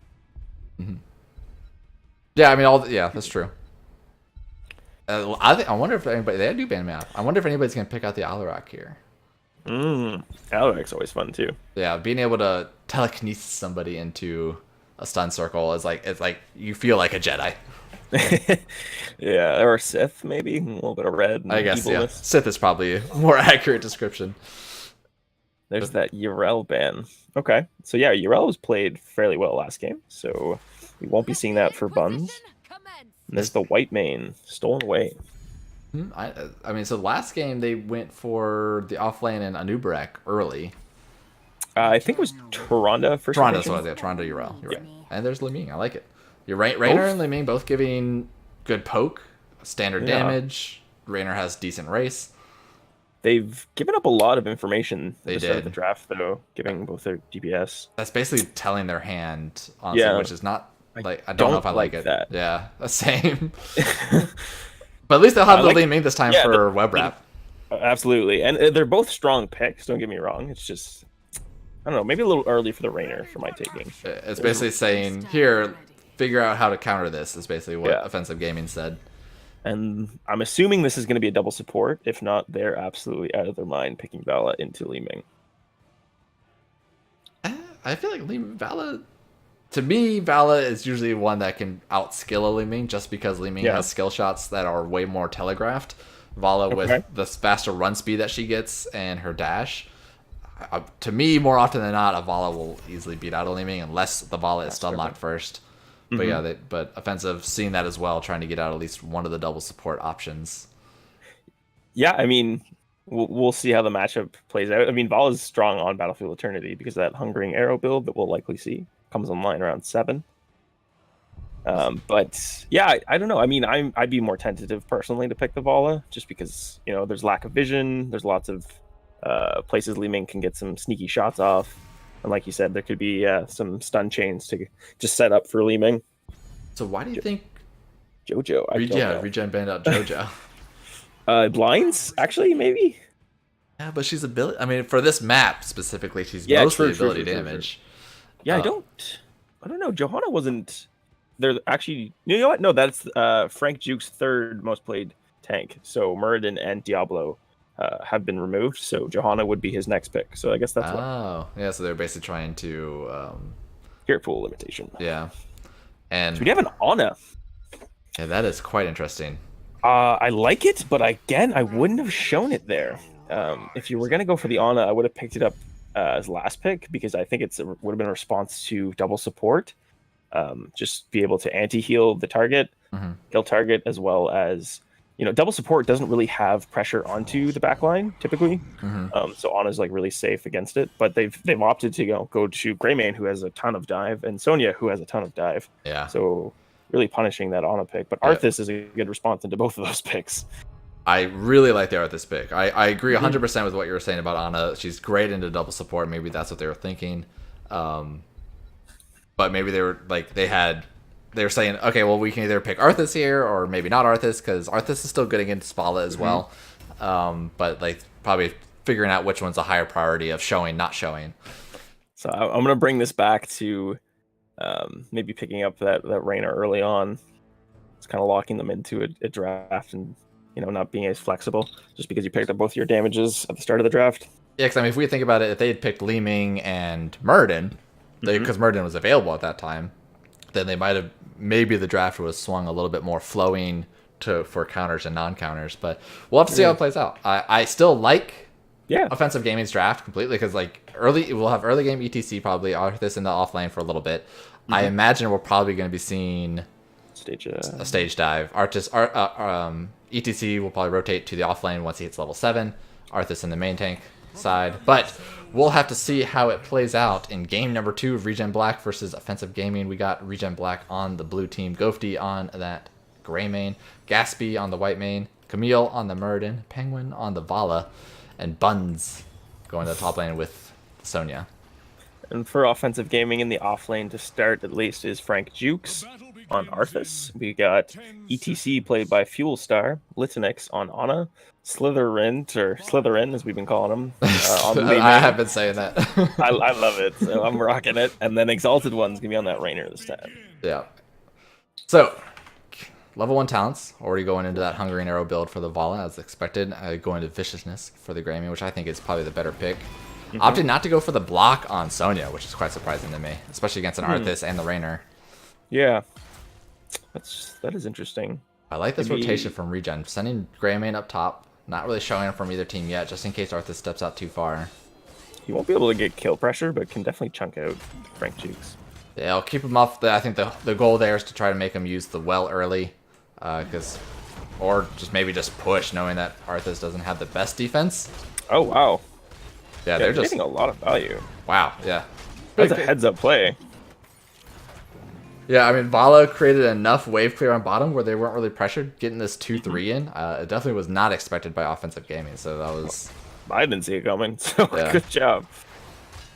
Yeah, I mean, yeah, that's true. I wonder if anybody they do ban Maev. I wonder if anybody's gonna pick out the Alarak here. Alaric's always fun too. Yeah, being able to telekinesis somebody into a stun circle is like it's like you feel like a Jedi. Yeah, or Sith maybe a little bit of red and I guess yeah. evilness. Sith is probably a more accurate description. There's that Yrel ban. Okay, so yeah, Yrel was played fairly well last game, so we won't be seeing that for Buns. And there's the white main stolen away. I mean, so last game they went for the offlane and Anubarak early. I think it was Toronto first. Toronto, Edition. so yeah, Toronto Urel. You're right. And there's Liming. I like it. You're right. Raynor and Liming both giving good poke, standard Yeah. damage. Raynor has decent race. They've given up a lot of information They at the start of did. the draft, though, giving both their DPS. That's basically telling their hand, honestly, Yeah. which is not like I don't know if I like it. that. Yeah, the same. But at least they'll have the Liming this time yeah, for web wrap. Absolutely, and they're both strong picks. Don't get me wrong. It's just I don't know, maybe a little early for the Raynor for my taking. It's basically saying here, figure out how to counter this. Is basically what Yeah. Offensive Gaming said. And I'm assuming this is going to be a double support. If not, they're absolutely out of their mind picking Vala into Li Ming. I feel like Vala, to me, Vala is usually one that can outskill a Li Ming just because Li Ming Yeah. has skill shots that are way more telegraphed. Vala, Okay. with the faster run speed that she gets and her dash, to me, more often than not, a Vala will easily beat out a Li Ming unless the Vala is stun locked first. But yeah, but Offensive seeing that as well, trying to get out at least one of the double support options. Yeah, I mean, we'll see how the matchup plays out. I mean, Vala's strong on Battlefield Eternity because that Hungering Arrow build that we'll likely see comes online around 7. But yeah, I don't know. I mean, I'd be more tentative personally to pick the Vala just because there's lack of vision. There's lots of places Li Ming can get some sneaky shots off, and like you said, there could be some stun chains to just set up for Li Ming. So why do you think? Jojo, I don't know. Regen banned out JoJo. Blinds, actually, maybe. Yeah, but she's ability. I mean, for this map specifically, she's Yeah, mostly true, ability true. damage. Yeah, I don't. I don't know. Johanna wasn't. They're actually. You know what? No, that's Frank Juke's third most played tank. So Muradin and Diablo have been removed. So Johanna would be his next pick. So I guess that's what. Oh, yeah. So they're basically trying to, Spirit Pool limitation. yeah. And So we have an Ana. yeah, that is quite interesting. I like it, but again, I wouldn't have shown it there. If you were gonna go for the Ana, I would have picked it up as last pick because I think would have been a response to double support. Just be able to anti-heal the target, kill target, as well as double support doesn't really have pressure onto the backline typically. So Ana's like really safe against it, but they've opted to go to Greymane, who has a ton of dive, and Sonya, who has a ton of dive. Yeah. So really punishing that Ana pick, but Arthas is a good response into both of those picks. I really like the Arthas pick. I agree 100% with what you were saying about Ana. She's great into double support. Maybe that's what they were thinking. But maybe they were like they were saying, okay, well, we can either pick Arthas here or maybe not Arthas, because Arthas is still good against Spala as well. But like probably figuring out which one's a higher priority of showing, not showing. So I'm going to bring this back to maybe picking up that Reyna early on. It's kind of locking them into a draft and not being as flexible just because you picked up both your damages at the start of the draft. Yeah, because I mean, if we think about it, if they had picked Li Ming and Muradin, because Muradin was available at that time, then they might have, maybe the draft was swung a little bit more flowing for counters and non-counters. But we'll have to see how it plays out. I still like offensive gaming's draft completely, because like we'll have early game ETC probably, Arthas in the offlane for a little bit. I imagine we're probably going to be seeing a stage dive. ETC will probably rotate to the offlane once he hits level 7. Arthas in the main tank side. But we'll have to see how it plays out in game number 2 of ReGen Black versus Offensive Gaming. We got ReGen Black on the blue team, Gofty on that gray main, Gatsby on the white main, Camille on the Muradin, Penguin on the Vala, and Buns going to the top lane with Sonya. And for Offensive Gaming in the off lane to start, at least, is Frank Jukes on Arthas. We got ETC played by Fuel Star, Litinix on Ana, Slytherin, as we've been calling him. On the main I have been saying that. I love it, so I'm rocking it. And then Exalted One's going to be on that Rainer this time. Yeah. So, level 1 talents, already going into that Hungering Arrow build for the Vala, as expected. Going to Viciousness for the Grammy, which I think is probably the better pick. Opted not to go for the block on Sonya, which is quite surprising to me, especially against an Arthas and the Rainer. Yeah. That is interesting. I like this rotation from ReGen. Sending Greymane up top, not really showing up from either team yet, just in case Arthas steps out too far. He won't be able to get kill pressure, but can definitely chunk out Frank Jukes. Yeah, I'll keep him off. I think the goal there is to try to make him use the well early, or just push, knowing that Arthas doesn't have the best defense. Oh wow. Yeah, they're just getting a lot of value. Wow, yeah. That's a heads-up play. Yeah, I mean, Vala created enough wave clear on bottom where they weren't really pressured getting this 2-3 in. It definitely was not expected by Offensive Gaming, so that was... I didn't see it coming, so good job.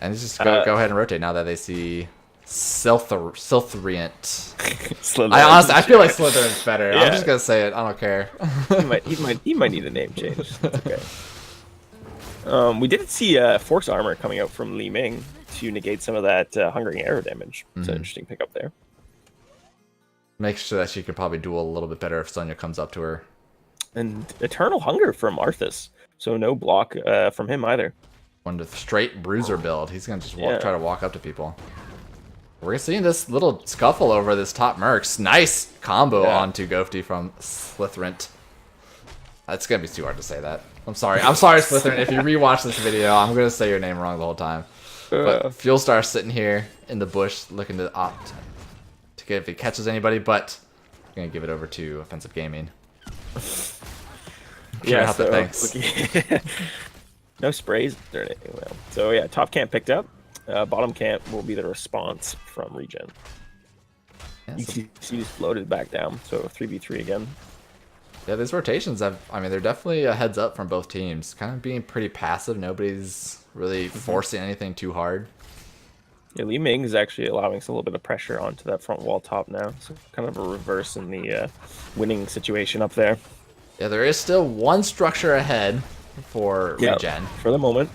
And just go ahead and rotate now that they see Slytherin. I feel like Slytherin's better. Yeah. I'm just going to say it. I don't care. he might need a name change. That's okay. We did see Force Armor coming out from Li Ming to negate some of that Hungering Arrow damage. It's an interesting pickup there. Make sure that she could probably duel a little bit better if Sonya comes up to her. And Eternal Hunger from Arthas, so no block from him either. One to straight bruiser build. He's gonna just try to walk up to people. We're seeing this little scuffle over this top Mercs. Nice combo onto Gofty from Slytherin. That's gonna be too hard to say that. I'm sorry, Slytherin. If you rewatch this video, I'm gonna say your name wrong the whole time. But Fuel Star's sitting here in the bush, looking to opt to get if he catches anybody. But I'm gonna give it over to Offensive Gaming. Yeah, thanks. No sprays or anything. Well, so yeah, top camp picked up. Bottom camp will be the response from ReGen. Yeah, ETC just floated back down, so 3v3 again. Yeah, these rotations they're definitely a heads up from both teams. Kind of being pretty passive. Nobody's really forcing anything too hard. Yeah, Li Ming is actually allowing us a little bit of pressure onto that front wall top now. So kind of a reverse in the winning situation up there. Yeah, there is still one structure ahead for ReGen. For the moment.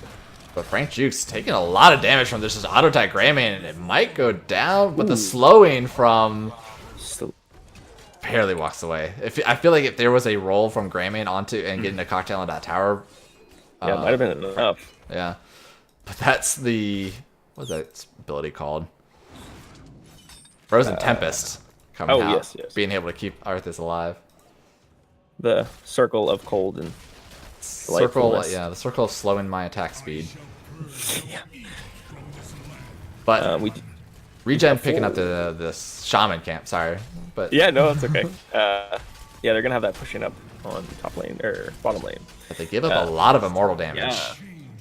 But Frank Jukes taking a lot of damage from this just auto-attack Greyman, and it might go down, but Ooh. the slowing from So, barely walks away. I feel like if there was a roll from Greyman onto and getting a cocktail on that tower, yeah, it might have been enough. yeah. But that's the what's that ability called? Frozen Tempest coming out, yes. being able to keep Arthas alive. The circle of cold and Circle, delightfulness. yeah, the circle of slowing my attack speed. Yeah. But We ReGen picking up the shaman camp. Sorry, but Yeah, no, it's okay. Yeah, they're gonna have that pushing up on top lane or bottom lane. but they give up a lot of immortal damage. Yeah,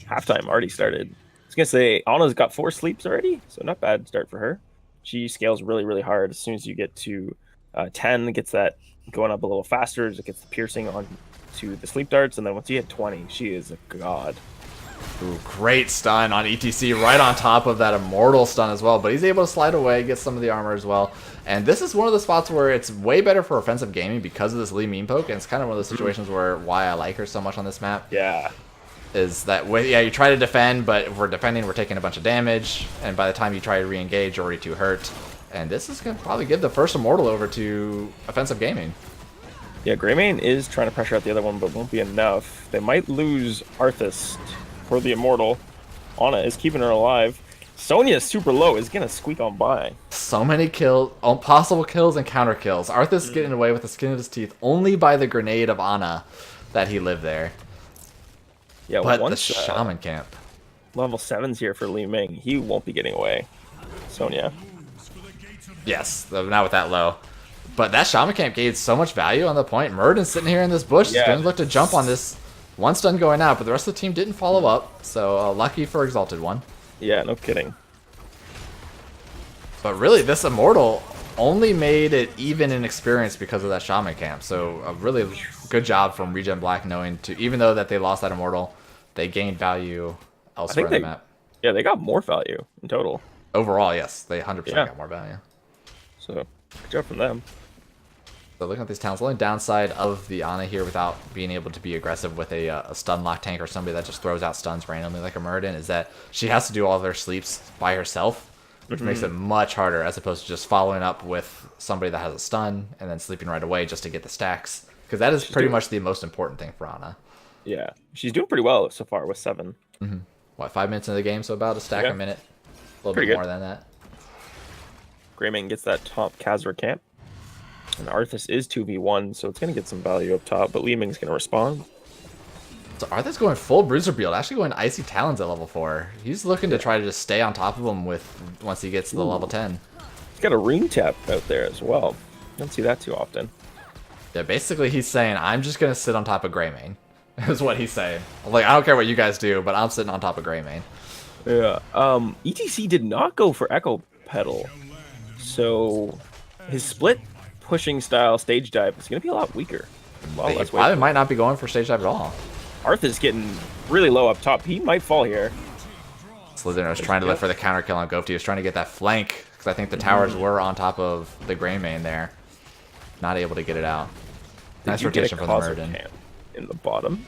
halftime already started. I was gonna say Anna's got 4 sleeps already, so not bad start for her. She scales really hard. As soon as you get to 10, it gets that going up a little faster. It gets the piercing on to the sleep darts, and then once you hit 20, she is a god. Ooh, great stun on ETC right on top of that immortal stun as well. But he's able to slide away, get some of the armor as well. And this is one of the spots where it's way better for offensive gaming because of this Lee Mean poke. And it's kind of one of those situations where why I like her so much on this map. Yeah. Is that yeah, you try to defend, but if we're defending, we're taking a bunch of damage, and by the time you try to re-engage, you're already too hurt. And this is gonna probably give the first immortal over to offensive gaming. Yeah, Greymane is trying to pressure out the other one, but won't be enough. They might lose Arthas for the immortal. Anna is keeping her alive. Sonya is super low, is gonna squeak on by. So many kills, possible kills and counter kills. Arthas getting away with the skin of his teeth only by the grenade of Anna that he lived there. Yeah, But once the shaman camp. level 7's here for Li Ming, he won't be getting away. Sonya. Yes, not with that low. But that shaman camp gained so much value on the point. Murden's sitting here in this bush. He's going to look to jump on this. One stun going out, but the rest of the team didn't follow up. So lucky for Exalted One. Yeah, no kidding. But really, this immortal only made it even in experience because of that shaman camp. So a really good job from ReGen Black knowing to, even though that they lost that immortal, they gained value elsewhere in the map. Yeah, they got more value in total. Overall, yes, they 100% got more value. So good job from them. So looking at these towns, the only downside of the Ana here without being able to be aggressive with a stun lock tank or somebody that just throws out stuns randomly like a Muradin is that she has to do all of her sleeps by herself, which makes it much harder as opposed to just following up with somebody that has a stun and then sleeping right away just to get the stacks. Because that is pretty much the most important thing for Ana. Yeah, she's doing pretty well so far with 7. What, 5 minutes into the game, so about a stack a minute? A little bit more than that. Greymane gets that top Khazra camp. And Arthas is 2v1, so it's going to get some value up top, but Li Ming's going to respond. So Arthur's going full Bruiser build, actually going Icy Talons at level 4. He's looking to try to just stay on top of him with once he gets to the level 10. He's got a Rune Tap out there as well. Don't see that too often. Yeah, basically he's saying, I'm just going to sit on top of Greymane, is what he's saying. Like, I don't care what you guys do, but I'm sitting on top of Greymane. Yeah. ETC did not go for Echo Pedal, so his split pushing style stage dive is going to be a lot weaker. He probably might not be going for stage dive at all. Arthur's getting really low up top. He might fall here. Slytherin was trying to look for the counter kill on Gofty. He was trying to get that flank, because I think the towers were on top of the Greymane there. Not able to get it out. Nice rotation from the Muradin. In the bottom.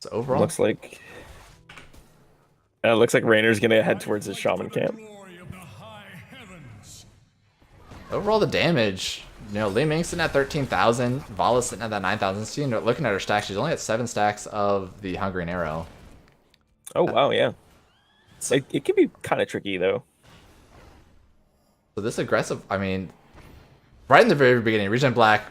So overall, looks like Rainer's going to head towards his shaman camp. Overall, the damage, you know, Li Ming's sitting at 13,000, Vala's sitting at that 9,000. So, you know, looking at her stacks, she's only at 7 stacks of the Hungering Arrow. Oh, wow, yeah. It can be kind of tricky, though. So this aggressive, I mean, right in the very beginning, ReGen Black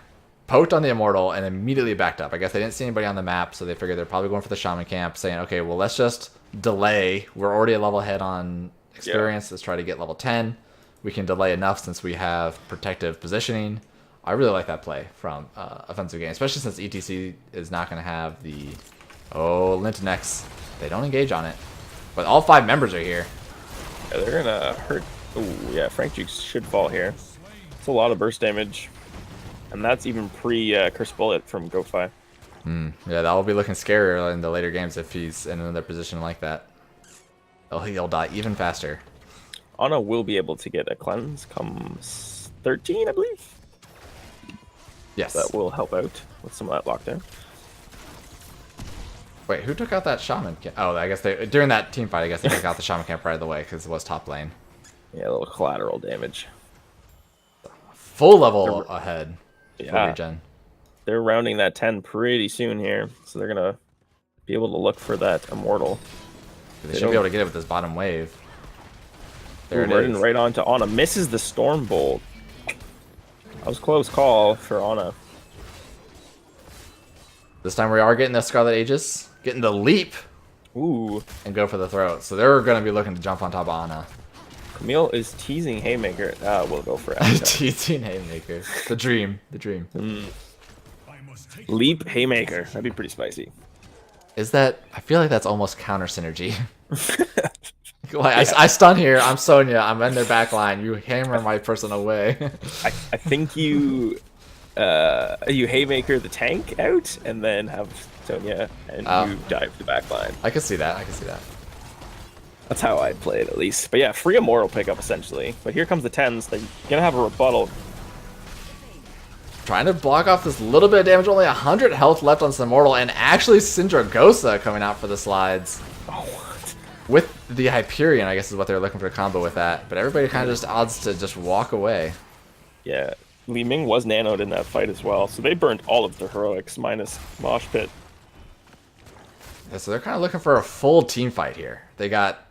poked on the Immortal and immediately backed up. I guess they didn't see anybody on the map, so they figured they're probably going for the Shaman camp, saying, okay, well, let's just delay. We're already a level ahead on experience. Let's try to get level 10. We can delay enough since we have protective positioning. I really like that play from offensive game, especially since ETC is not going to have the... Oh, Lintenex. They don't engage on it. But all 5 members are here. Yeah, they're going to hurt. Oh, yeah, Frank Jukes should fall here. It's a lot of burst damage. And that's even pre-Curse Bullet from GoFi. Yeah, that will be looking scarier in the later games if he's in another position like that. He'll die even faster. Ana will be able to get a cleanse come 13, I believe. Yes. That will help out with some of that lockdown. Wait, who took out that shaman camp? Oh, I guess they during that team fight. I guess they took out the shaman camp right away because it was top lane. Yeah, a little collateral damage. Full level ahead for Yeah. ReGen. They're rounding that 10 pretty soon here, so they're gonna be able to look for that immortal. They should be able to get it with this bottom wave. There it is. Right on to Ana. Misses the Storm Bolt. That was a close call for Ana. This time we are getting the Scarlet Aegis, getting the leap, Ooh. and go for the throat. So they're going to be looking to jump on top of Ana. Camille is teasing Haymaker. We'll go for it. Teasing Haymaker. The dream. The dream. Leap Haymaker. That'd be pretty spicy. Is that... I feel like that's almost counter synergy. Like, I stun here, I'm Sonya, I'm in their back line, you hammer my person away. I think you Haymaker the tank out and then have Sonya and you dive the back line. I can see that, I can see that. That's how I'd play it at least. But yeah, free Immortal pickup essentially. But here comes the 10s. They're gonna have a rebuttal. Trying to block off this little bit of damage, only 100 health left on this Immortal, and actually Syndragosa coming out for the slides. Oh, with the Hyperion, I guess is what they're looking for a combo with that. But everybody kind of just odds to just walk away. Yeah, Li Ming was nanoed in that fight as well, so they burned all of their heroics minus Mosh Pit. Yeah, so they're kind of looking for a full team fight here. They got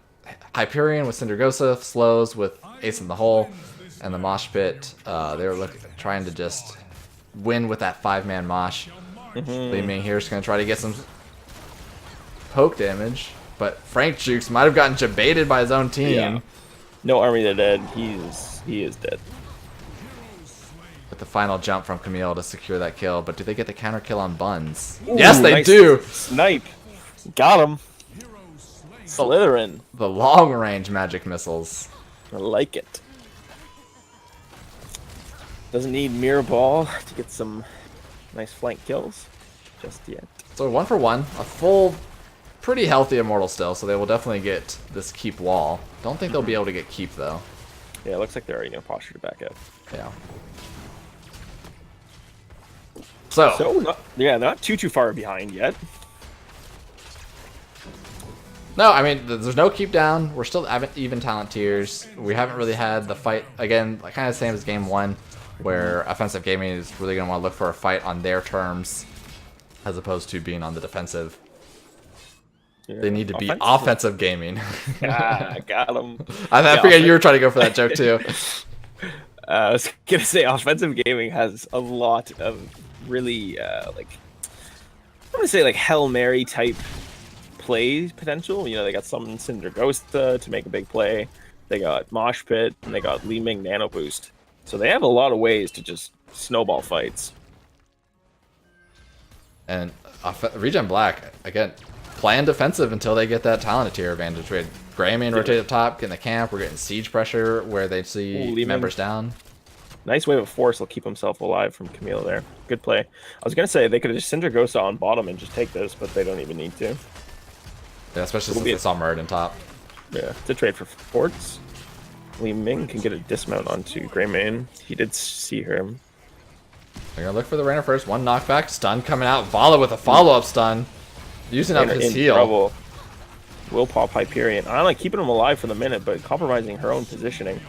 Hyperion with Syndragosa, Slows with Ace in the Hole, and the Mosh Pit. They were trying to just win with that 5-man Mosh. Li Ming here is going to try to get some poke damage. But Frank Jukes might have gotten jebaited by his own team. Yeah. No army to dead. He is dead. With the final jump from Camille to secure that kill. But do they get the counter kill on Buns? Ooh, yes, they nice do. Snipe. Got him. Slytherin. The long range magic missiles. I like it. Doesn't need Mirror Ball to get some nice flank kills just yet. So 1 for 1. A full... pretty healthy Immortal still, so they will definitely get this keep wall. Don't think they'll be able to get keep, though. Yeah, it looks like they're already going to posture to back up. Yeah. So they're not too far behind yet. No, I mean, there's no keep down. We're still even talent tiers. We haven't really had the fight, again, kind of the same as game 1, where offensive gaming is really going to want to look for a fight on their terms, as opposed to being on the defensive. They need to be offensive gaming. Ah, got him. I figured you were trying to go for that joke too. I was gonna say offensive gaming has a lot of really I'm gonna say like Hail Mary type play potential. You know, they got some Syndragosa to make a big play. They got Mosh Pit and they got Li Ming Nano Boost. So they have a lot of ways to just snowball fights. And ReGen Black again. Playing defensive until they get that talent tier advantage. We had Greymane rotate up top, getting the camp. We're getting siege pressure where they see members down. Nice wave of force will keep himself alive from Camille there. Good play. I was going to say they could have just Syndragosa on bottom and just take this, but they don't even need to. Yeah, especially since they saw Murd in top. Yeah, it's a trade for forts. Li Ming can get a dismount onto Greymane. He did see him. They're going to look for the Rainer first. One knockback. Stun coming out. Vala with a follow-up stun. Using up his heal. Trouble. Will pop Hyperion. I like keeping him alive for the minute, but compromising her own positioning.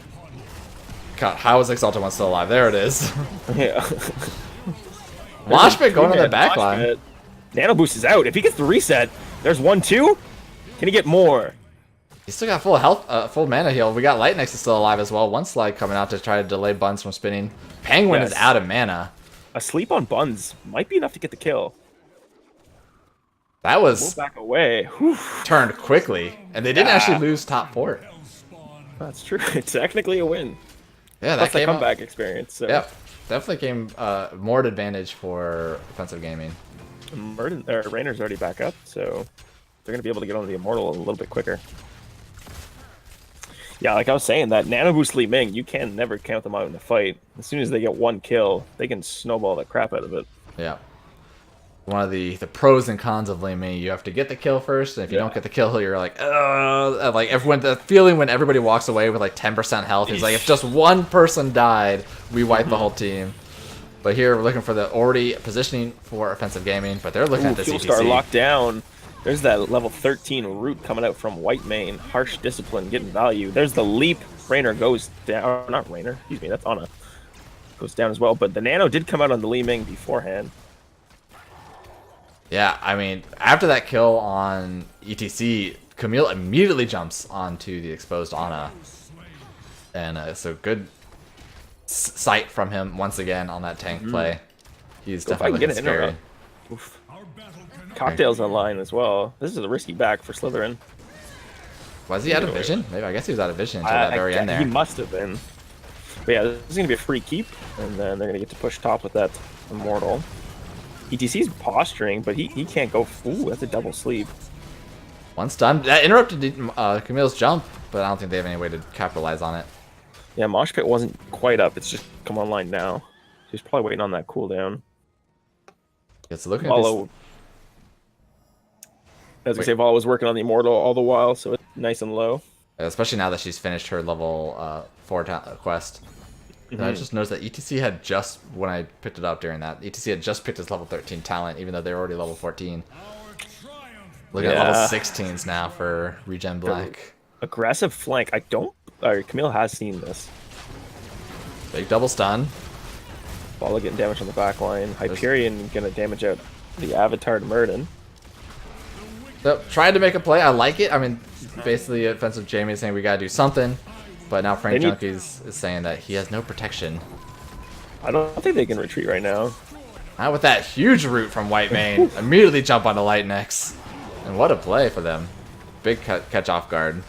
God, how is Exalted One still alive? There it is. Yeah. Mosh Pit going on the back line. Nano Boost is out. If he gets the reset, there's 1-2. Can he get more? He's still got full health, full mana heal. We got Lightning is still alive as well. One slide coming out to try to delay Buns from spinning. Penguin is out of mana. A sleep on Buns might be enough to get the kill. That was back away. Turned quickly, and they didn't actually lose top 4. That's true. It's technically a win. Yeah, that's a comeback experience. So. Yep, definitely came more advantage for offensive gaming. Rainer's already back up, so they're gonna be able to get on the Immortal a little bit quicker. Yeah, like I was saying, that Nano Boost Li Ming, you can never count them out in the fight. As soon as they get 1 kill, they can snowball the crap out of it. Yeah. One of the pros and cons of Li Ming, you have to get the kill first, and if you don't get the kill, you're like, ugh. Like, the feeling when everybody walks away with like 10% health is like, if just one person died, we wipe the whole team. But here we're looking for the already positioning for offensive gaming, but they're looking at the Fuel CTC. Star locked down. There's that level 13 root coming out from White Mane. Harsh Discipline getting value. There's the leap. Rainer goes down. Not Rainer. Excuse me. That's Ana. Goes down as well. But the Nano did come out on the Li Ming beforehand. Yeah, I mean, after that kill on ETC, Camille immediately jumps onto the exposed Ana. And so good sight from him once again on that tank play. He's definitely looking scary. Oof. Cocktails online as well. This is a risky back for Slytherin. Was he out of vision? Maybe, I guess he was out of vision until that very end there. He must have been. But yeah, this is going to be a free keep, and then they're going to get to push top with that Immortal. ETC's posturing, but he can't go. Ooh, that's a double sleep. Once done. That interrupted Camille's jump, but I don't think they have any way to capitalize on it. Yeah, Mosh Pit wasn't quite up. It's just come online now. He's probably waiting on that cooldown. Yeah, so looking at this... As we say, Vala was working on the Immortal all the while, so it's nice and low. Especially now that she's finished her level 4 quest. I just noticed that ETC had just, when I picked it up during that, ETC had just picked his level 13 talent, even though they were already level 14. Look at level 16s now for ReGen Black. Aggressive flank. Camille has seen this. Big double stun. Vala getting damage on the back line. Hyperion gonna damage out the Avatar to Murden. So, tried to make a play. I like it. I mean, basically, offensive Jamie is saying we gotta do something, but now Frank Junkies is saying that he has no protection. I don't think they can retreat right now. Not with that huge root from White Mane. Immediately jump onto Lightnex. And what a play for them. Big catch off guard.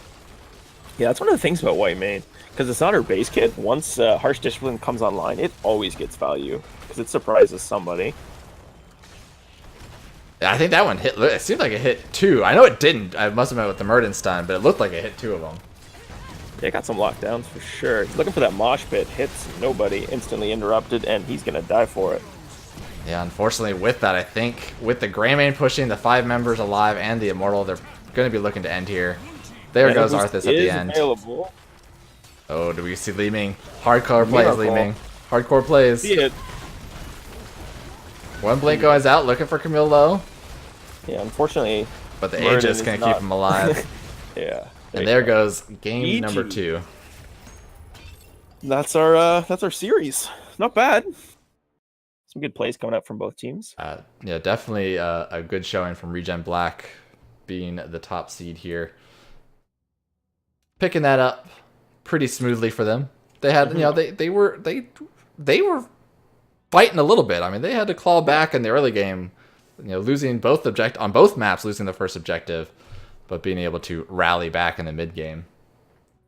Yeah, that's one of the things about White Mane. Because it's not her base kit. Once Harsh Discipline comes online, it always gets value. Because it surprises somebody. I think that one hit. It seemed like it hit 2. I know it didn't. I must have met with the Murden stun, but it looked like it hit 2 of them. Yeah, got some lockdowns for sure. He's looking for that mosh pit. Hits nobody. Instantly interrupted, and he's going to die for it. Yeah, unfortunately with that, I think with the Greymane pushing the 5 members alive and the Immortal, they're going to be looking to end here. There goes Arthas at the end. Available. Oh, do we see Li Ming? Hardcore plays, Li Ming. Hardcore plays. See it. One blink goes out, looking for Camille low. Yeah, unfortunately. But the Aegis can keep him alive. Yeah. And there goes game number 2. That's our series. Not bad. Some good plays coming up from both teams. Yeah, definitely a good showing from ReGen Black, being the top seed here. Picking that up pretty smoothly for them. They had, you know, they were fighting a little bit. I mean, they had to claw back in the early game, you know, losing on both maps, losing the first objective, but being able to rally back in the mid game.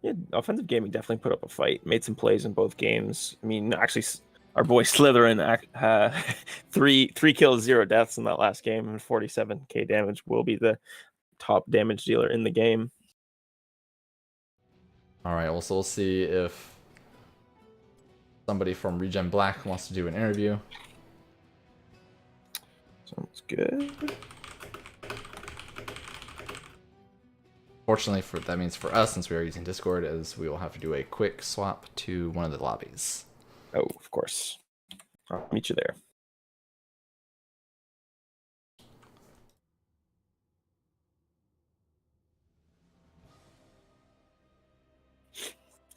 Yeah, offensive gaming definitely put up a fight. Made some plays in both games. I mean, actually, our boy Slytherin three kills, 0 deaths in that last game, and 47k damage. Will be the top damage dealer in the game. All right, well, so we'll see if somebody from ReGen Black wants to do an interview. Sounds good. Fortunately, that means for us, since we are using Discord, is we will have to do a quick swap to one of the lobbies. Oh, of course. I'll meet you there.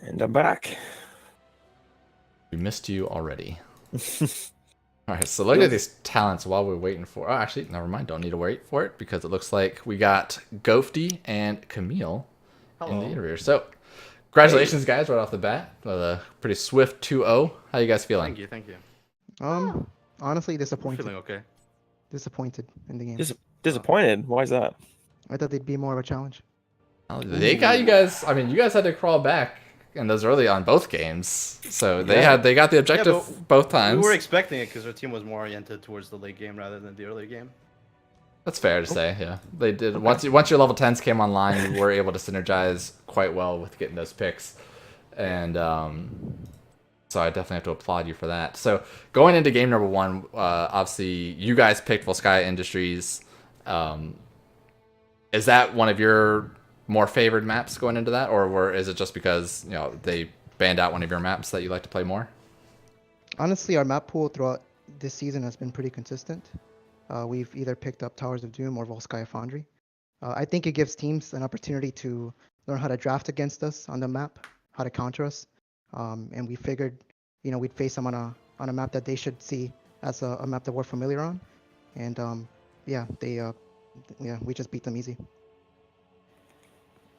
And I'm back. We missed you already. Alright, so look at these talents while we're waiting for... Oh, actually, never mind. Don't need to wait for it, because it looks like we got Ghosty and Camille in the interview. So, congratulations, guys, right off the bat. A pretty swift 2-0. How you guys feeling? Thank you. Honestly, disappointed. I'm feeling okay. Disappointed in the game. Disappointed? Why is that? I thought they'd be more of a challenge. They got you guys... I mean, you guys had to crawl back in those early on both games. So they got the objective both times. We were expecting it because our team was more oriented towards the late game rather than the early game. That's fair to say, yeah. They did. Okay. Once your level 10s came online, you were able to synergize quite well with getting those picks. And so I definitely have to applaud you for that. So going into game number 1, obviously you guys picked Volskaya Industries. Is that one of your more favored maps going into that, or is it just because, you know, they banned out one of your maps that you like to play more? Honestly, our map pool throughout this season has been pretty consistent. We've either picked up Towers of Doom or Volskaya Foundry. I think it gives teams an opportunity to learn how to draft against us on the map, how to counter us, and we figured, we'd face them on a map that they should see as a map that we're familiar on, and yeah, we just beat them easy.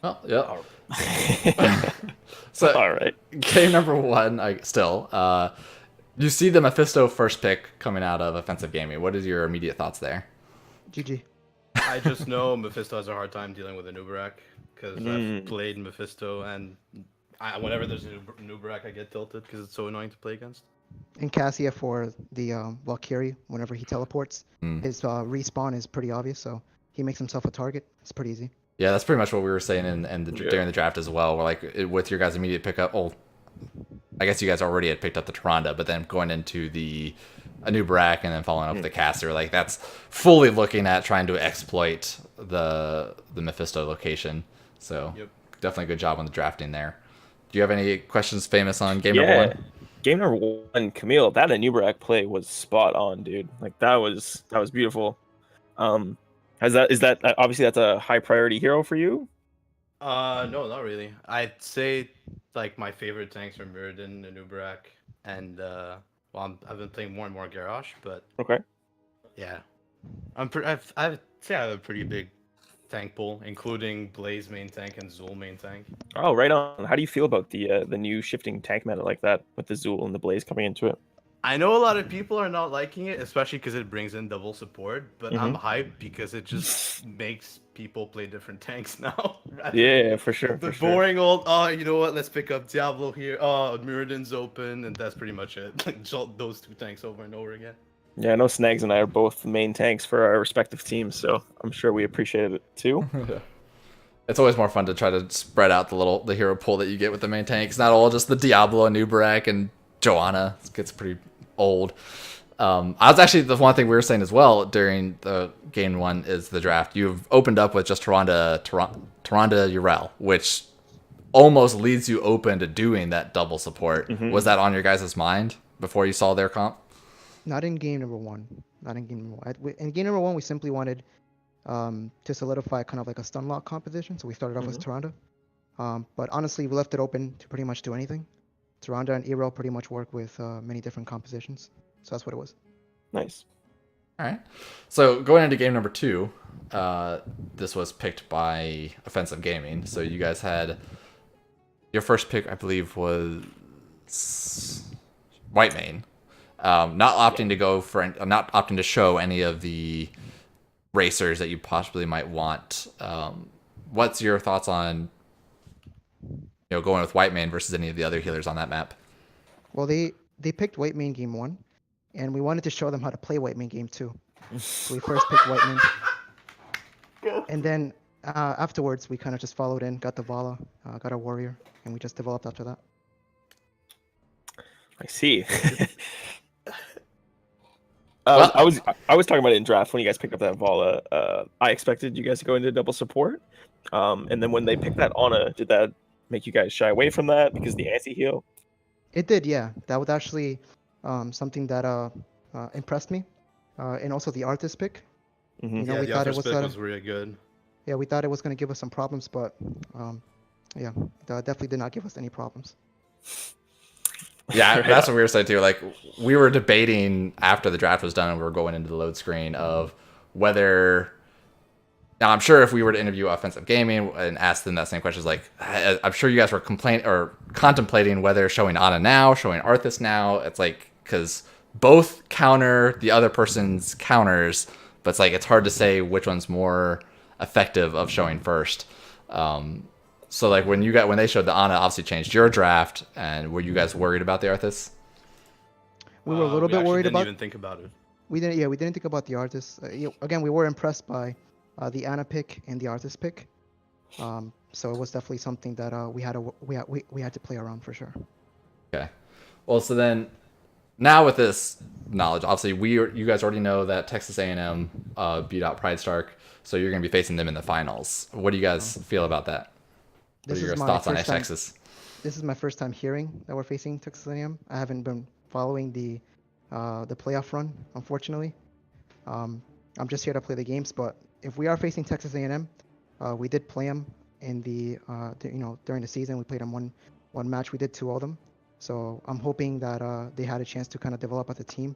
Well, yeah. All right. So All right. game number one, you see the Mephisto first pick coming out of Offensive Gaming. What is your immediate thoughts there? GG. I just know Mephisto has a hard time dealing with a Nubarak because Mm. I've played Mephisto, and whenever there's a Nubarak, I get tilted because it's so annoying to play against. And Cassia for the Valkyrie, whenever he teleports, his respawn is pretty obvious, so he makes himself a target. It's pretty easy. Yeah, that's pretty much what we were saying during the draft as well. We're like, with your guys' immediate pickup. Oh, I guess you guys already had picked up the Tyrande, but then going into a new Brack and then following up with the caster, like that's fully looking at trying to exploit the Mephisto location. So definitely a good job on the drafting there. Do you have any questions, Famous, on game number one? Game number one, Camille, that Anubarak play was spot on, dude. Like that was beautiful. Is that obviously that's a high priority hero for you? No, not really. I'd say like my favorite tanks are Mirrodin, Anubarak, and I've been playing more and more Garrosh, but Okay. yeah, I'd say I have a pretty big tank pool, including Blaze main tank and Zul main tank. Oh, right on. How do you feel about the new shifting tank meta like that with the Zul and the Blaze coming into it? I know a lot of people are not liking it, especially because it brings in double support, but I'm hyped because it just makes people play different tanks now. Yeah, for sure. The boring old, oh, you know what, let's pick up Diablo here, oh, Mirrodin's open, and that's pretty much it. Like, those two tanks over and over again. Yeah, I know Snags and I are both main tanks for our respective teams, so I'm sure we appreciate it too. It's always more fun to try to spread out the hero pool that you get with the main tank. It's not all just the Diablo, Nubarak, and Joanna. It gets pretty old. I was actually, the one thing we were saying as well during the game one is the draft. You've opened up with just Tyrande Urel, which almost leaves you open to doing that double support. Was that on your guys' mind before you saw their comp? Not in game number one. Not in game number one. In game number one, we simply wanted to solidify kind of like a stun lock composition. So we started off with Tyrande. But honestly, we left it open to pretty much do anything. Tyrande and Ero pretty much work with many different compositions. So that's what it was. Nice. All right. So going into game number two, this was picked by Offensive Gaming. So you guys had your first pick, I believe, was Whitemane. Not opting to show any of the racers that you possibly might want. What's your thoughts on going with Whitemane versus any of the other healers on that map? Well, they picked Whitemane game one, and we wanted to show them how to play Whitemane game two. So we first picked Whitemane, and then afterwards we kind of just followed in, got the Vala, got our warrior, and we just developed after that. I see. I was talking about it in draft when you guys picked up that Vala. I expected you guys to go into double support, and then when they picked that Ana, did that make you guys shy away from that because the anti-heal? It did, yeah. That was actually something that impressed me, and also the artist pick. Mm-hmm. Yeah, the artist pick was really good. Yeah, we thought it was going to give us some problems, but yeah, that definitely did not give us any problems. Yeah, that's what we were saying too. Like, we were debating after the draft was done and we were going into the load screen of whether. Now, I'm sure if we were to interview Offensive Gaming and ask them that same question, like, I'm sure you guys were contemplating whether showing Ana now, showing Arthas now. It's like, because both counter the other person's counters, but it's like, it's hard to say which one's more effective of showing first. So like when they showed the Ana, obviously changed your draft, and were you guys worried about the Arthas? We were a little bit worried about. Didn't even think about it. We didn't think about the Arthas. Again, we were impressed by the Ana pick and the Arthas pick. So it was definitely something that we had to play around for sure. Okay. Well, so then now with this knowledge, obviously you guys already know that Texas A&M beat out Pride Stark, so you're going to be facing them in the finals. What do you guys feel about that? What are your thoughts on Texas? This is my first time hearing that we're facing Texas A&M. I haven't been following the playoff run, unfortunately. I'm just here to play the games, but if we are facing Texas A&M, We did play them in during the season. We played them one match. We did 2 of them. So I'm hoping that they had a chance to kind of develop as a team,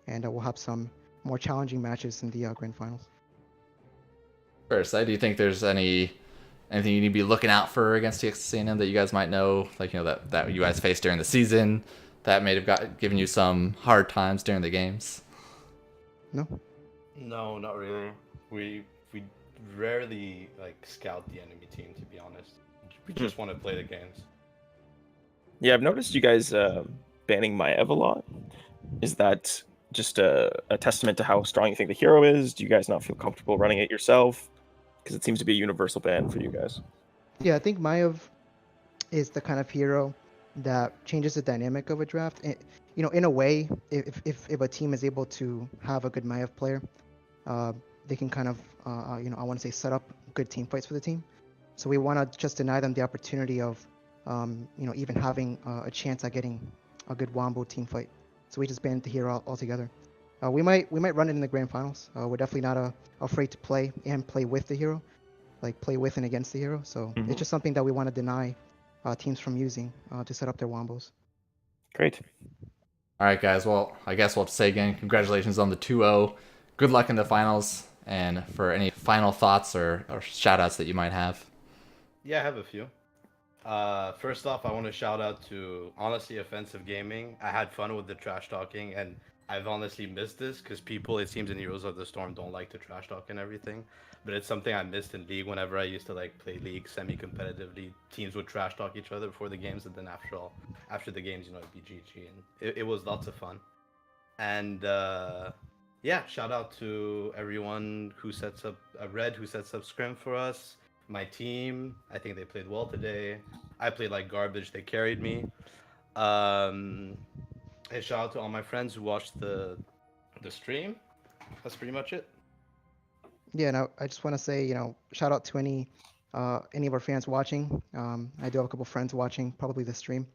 and we'll have some more challenging matches in the grand finals. First, do you think there's anything you need to be looking out for against TXA that you guys might know, like that you guys faced during the season that may have given you some hard times during the games? No. No, not really. We rarely like scout the enemy team, to be honest. We just want to play the games. Yeah, I've noticed you guys banning Maev a lot. Is that just a testament to how strong you think the hero is? Do you guys not feel comfortable running it yourself? Because it seems to be a universal ban for you guys. Yeah, I think Maev is the kind of hero that changes the dynamic of a draft. In a way, if a team is able to have a good Maev player, they can kind of, I want to say, set up good team fights for the team. So we want to just deny them the opportunity of, even having a chance at getting a good Wombo team fight. So we just banned the hero altogether. We might run it in the grand finals. We're definitely not afraid to play with the hero, like play with and against the hero. So it's just something that we want to deny teams from using to set up their Wombos. Great. All right, guys. Well, I guess we'll have to say again, congratulations on the 2-0. Good luck in the finals. And for any final thoughts or shout-outs that you might have. Yeah, I have a few. First off, I want to shout out to honestly Offensive Gaming. I had fun with the trash talking, and I've honestly missed this because people, it seems, in Heroes of the Storm don't like to trash talk and everything. But it's something I missed in League whenever I used to like play League semi-competitively. Teams would trash talk each other before the games, and then after the games, it'd be GG, and it was lots of fun. And yeah, shout out to everyone who sets up Red, who sets up Scrim for us. My team, I think they played well today. I played like garbage. They carried me. And shout out to all my friends who watched the stream. That's pretty much it. Yeah, and I just want to say, shout out to any of our fans watching. I do have a couple friends watching probably the stream,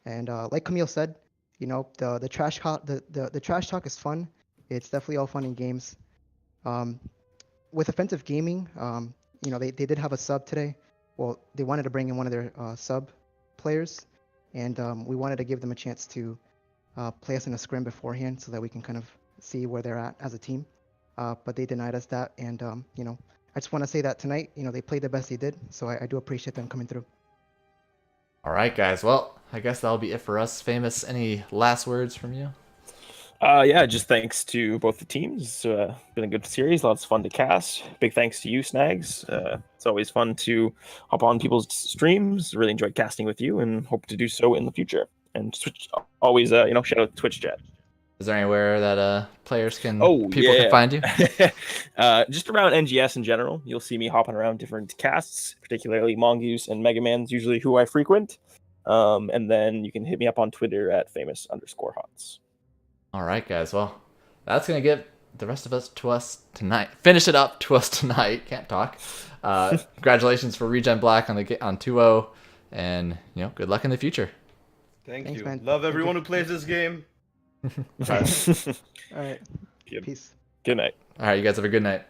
and like Camille said, the trash talk, the trash talk is fun. It's definitely all fun in games. With Offensive Gaming, they did have a sub today. Well, they wanted to bring in one of their sub players, and we wanted to give them a chance to play us in a scrim beforehand so that we can kind of see where they're at as a team. But they denied us that, and I just want to say that tonight, they played the best they did, so I do appreciate them coming through. All right, guys. Well, I guess that'll be it for us. Famous, any last words from you? Yeah, just thanks to both the teams. Been a good series, lots of fun to cast. Big thanks to you, Snags. It's always fun to hop on people's streams. Really enjoyed casting with you, and hope to do so in the future. And always, shout out Twitch chat. Is there anywhere that players can people can find you? Just around NGS in general. You'll see me hopping around different casts, particularly Mongoose and Mega Man's usually who I frequent. And then you can hit me up on Twitter at famous_hots. All right, guys. Well, that's going to get the rest of us to us tonight. Finish it up to us tonight. Can't talk. Congratulations for ReGen Black on 2-0. And, good luck in the future. Thanks, you. Man. Love everyone who plays this game. All right. Good. Peace. Good night. All right, you guys have a good night.